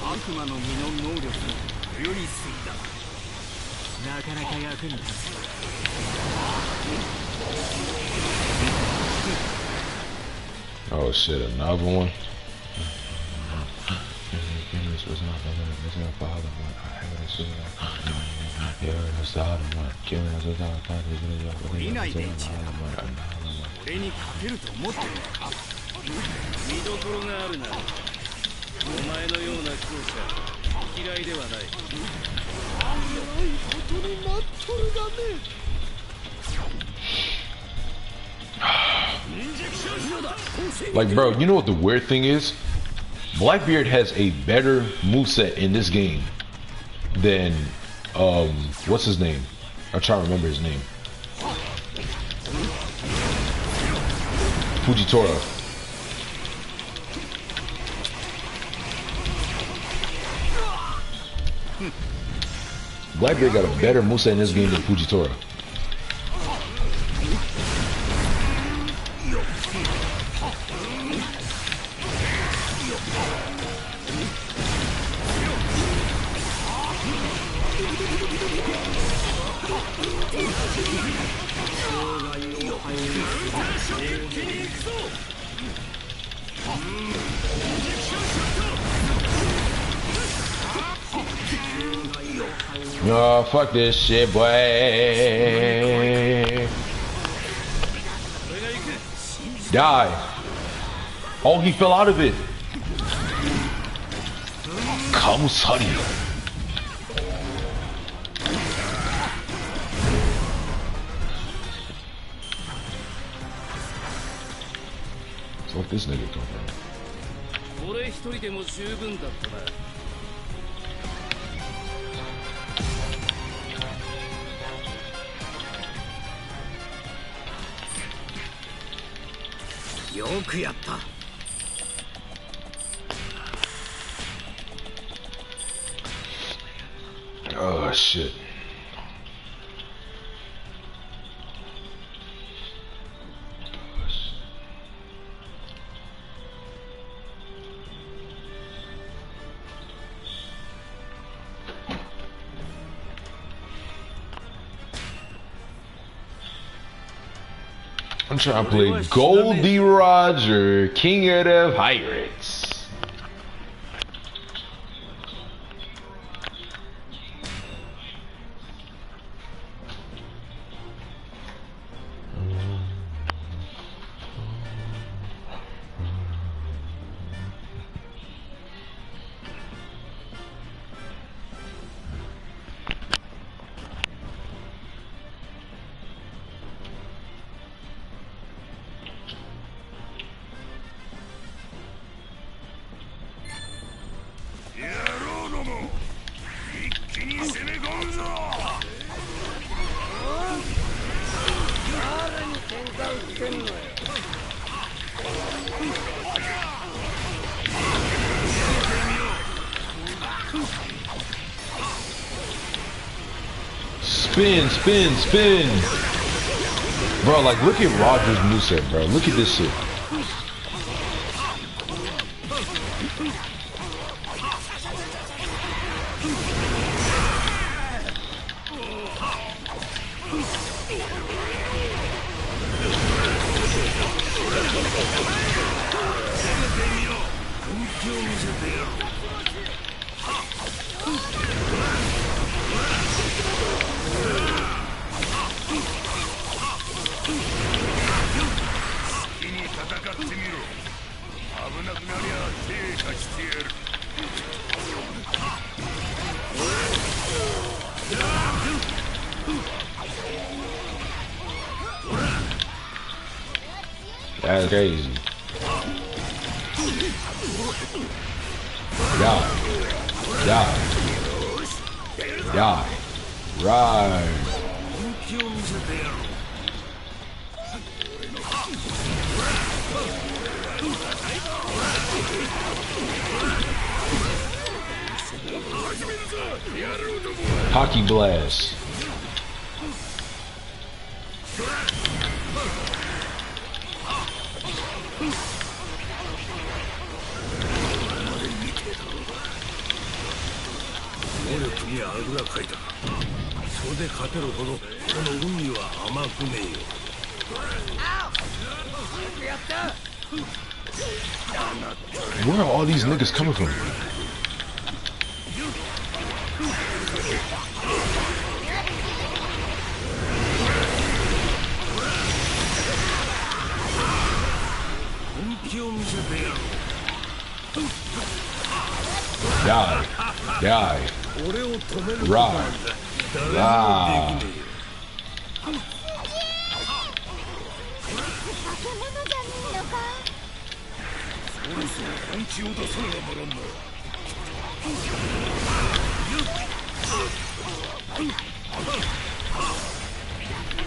悪魔の実の能力よりすぎだ。なかなか役に立つ。Oh shit, another one.俺に勝てると思ってるのか。見どころがあるな。お前のような強者嫌いではない。ないことになっとるがね。Like, bro, you know what the weird thing is? Blackbeard has a better moveset in this game than, what's his name? I'm trying to remember his name. Fujitora. Blackbeard got a better moveset in this game than Fujitora. Oh, fuck this shit, boy. Die. Oh, he fell out of it. Kamusari. Fuck this nigga come from? 俺一人でも十分だったな。よくやった。Oh shit. I'm trying to play Goldie Roger, King of the Pirates. Spin, spin, spin. Bro, like, look at Roger's moveset, bro. Look at this shit. That's crazy. Die. Die. Die. Right. Hockey blast. Where are all these niggas coming from? Die. Die. Ride. Ah.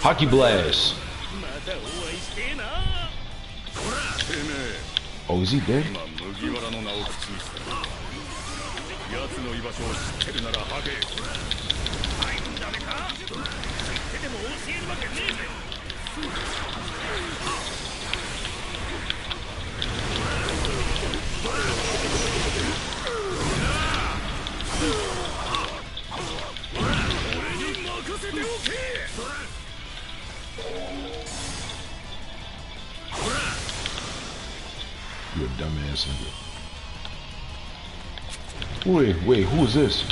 Hockey blast. Oh, is he dead? You a dumbass nigga. Wait, who is this?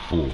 Fool.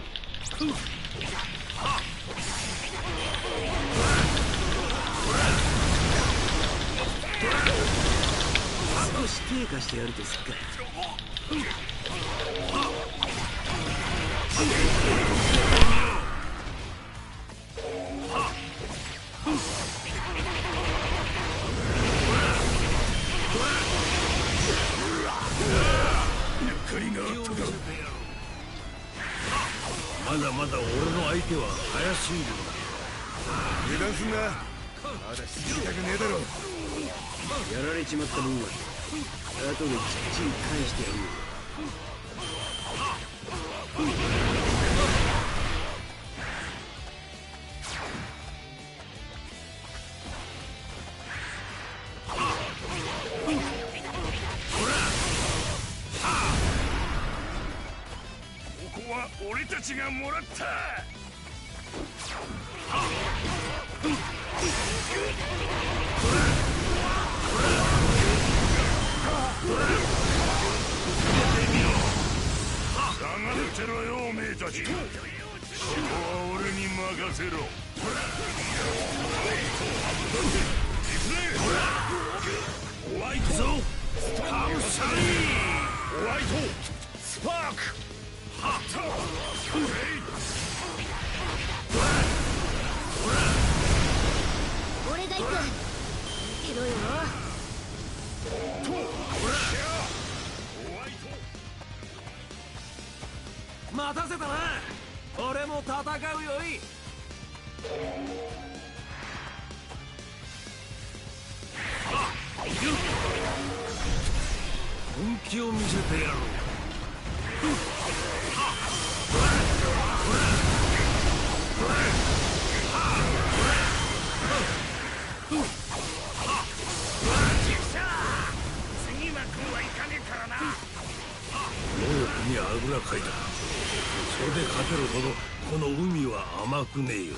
にあぐらかいた。それで勝てるほどこの海は甘くねえよ。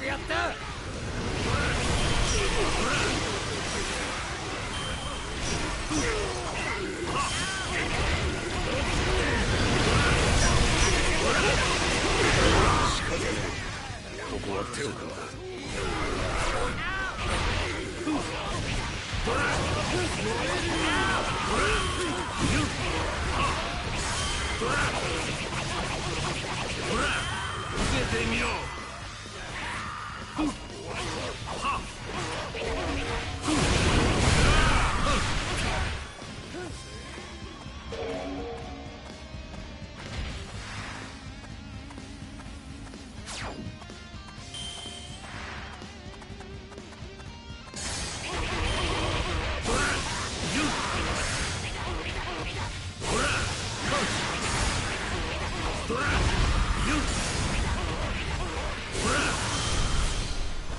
やった。仕方ねえ。ここは手を組んだ。受けてみろ。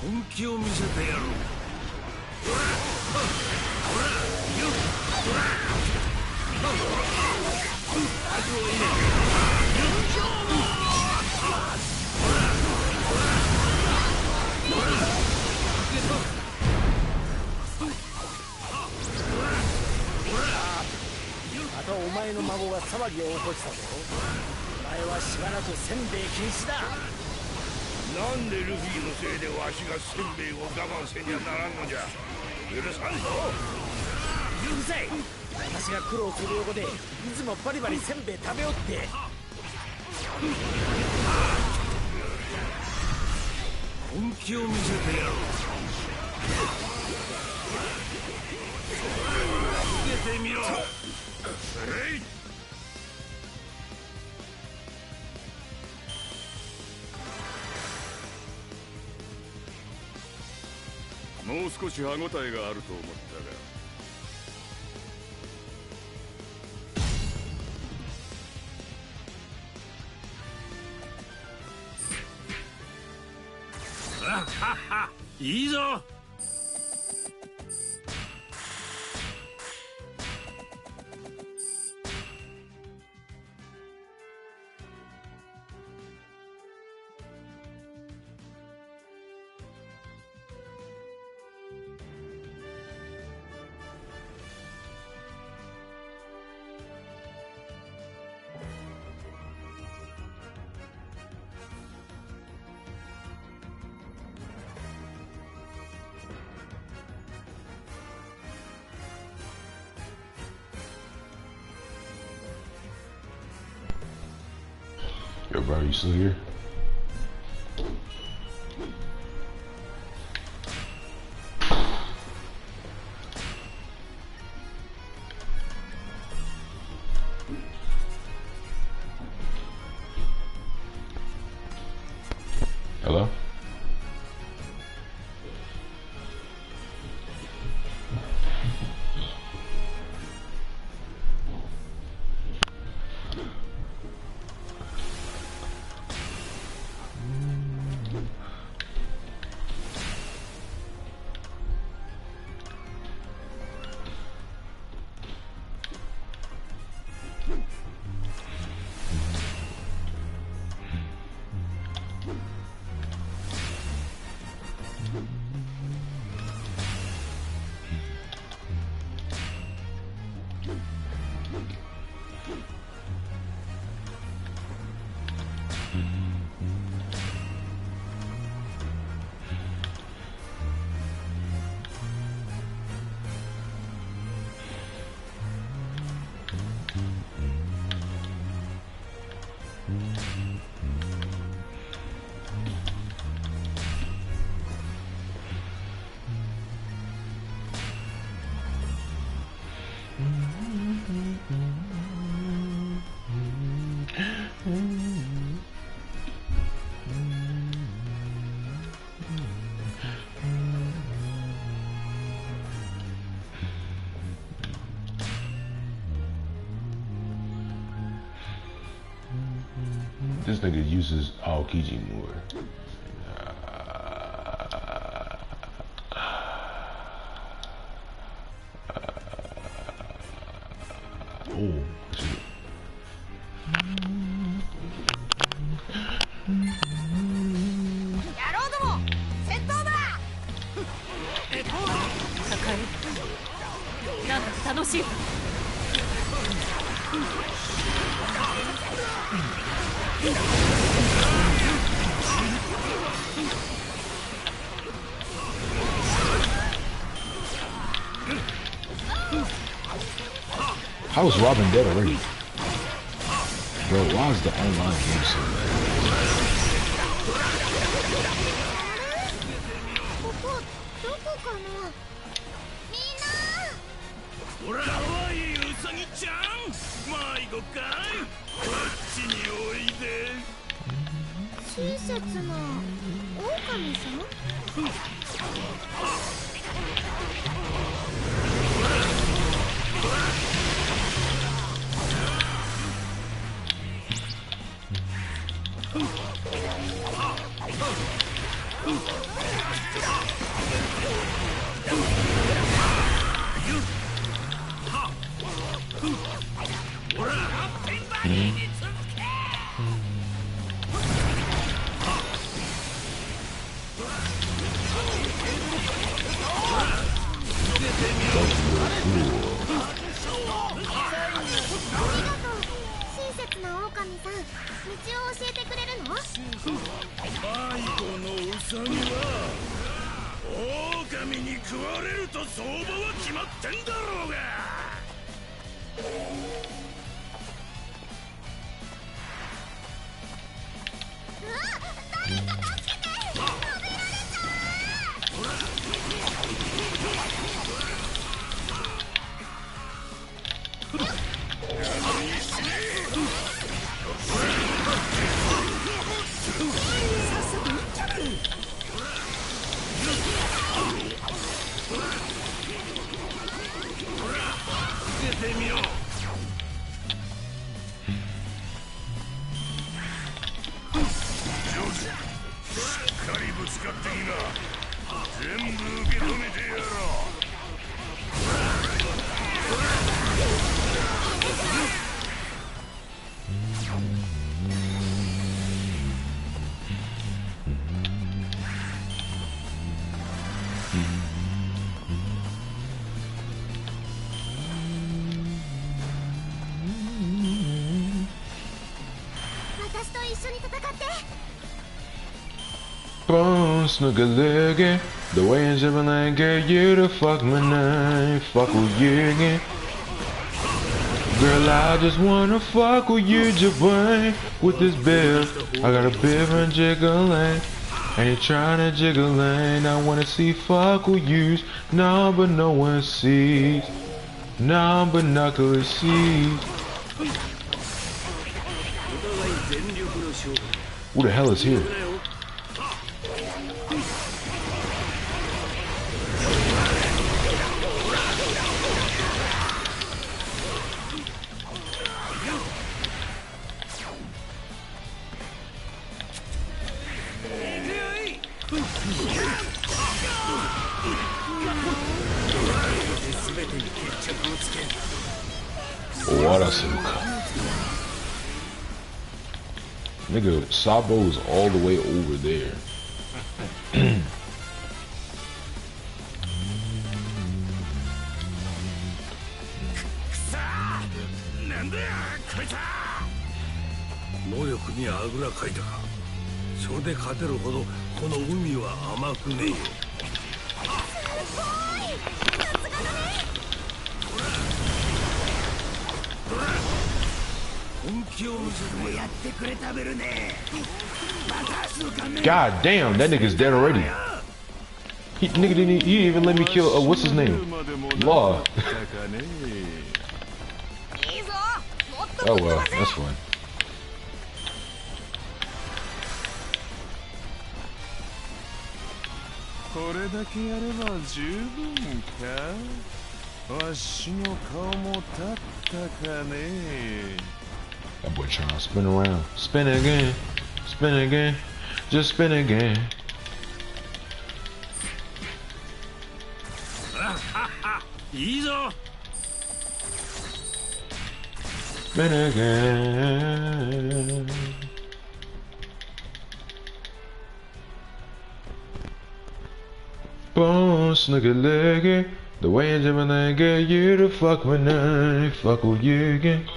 本気を見せてやろう。またお前の孫が騒ぎを起こしたぞ。お前はしばらくせんべい禁止だ。なんでルフィのせいでわしがせんべいを我慢せにゃならんのじゃ。許さんぞ。うるさい。私が苦労する横でいつもバリバリせんべい食べよって。本気を見せてやろう。受けてみろ。もう少し歯応えがあると思ったが。いいぞ。Yo, bro, you still here? Hello? This nigga uses Aokiji more. Oh, shit. なんだか楽しい。How is Robin dead already? Bro, why is the online game so bad? ここどこかな。みんな。ほら、かわいいウサギちゃん。迷子かい。こっちにおいで。親切な狼さん。Boom, snooker looking, the way in Zimmerland get you to fuck my name, fuck with you again. Girl, I just wanna fuck with you, Jabane, with this bill. I got a bill and jiggling, and you tryna jiggling. I wanna see fuck with you, no, but no one sees, no, but knuckles sees. Who the hell is here? What a suka. Nigga, Sabo is all the way over there. God damn, that nigga's dead already. Nigga didn't even let me kill, what's his name? Law. Oh well, that's fine. That boy trying to spin around. Spin again. Spin again. Just spin again. spin again. Boom, snugger leggy. The way you jump and get you to fuck when I fuck with you again.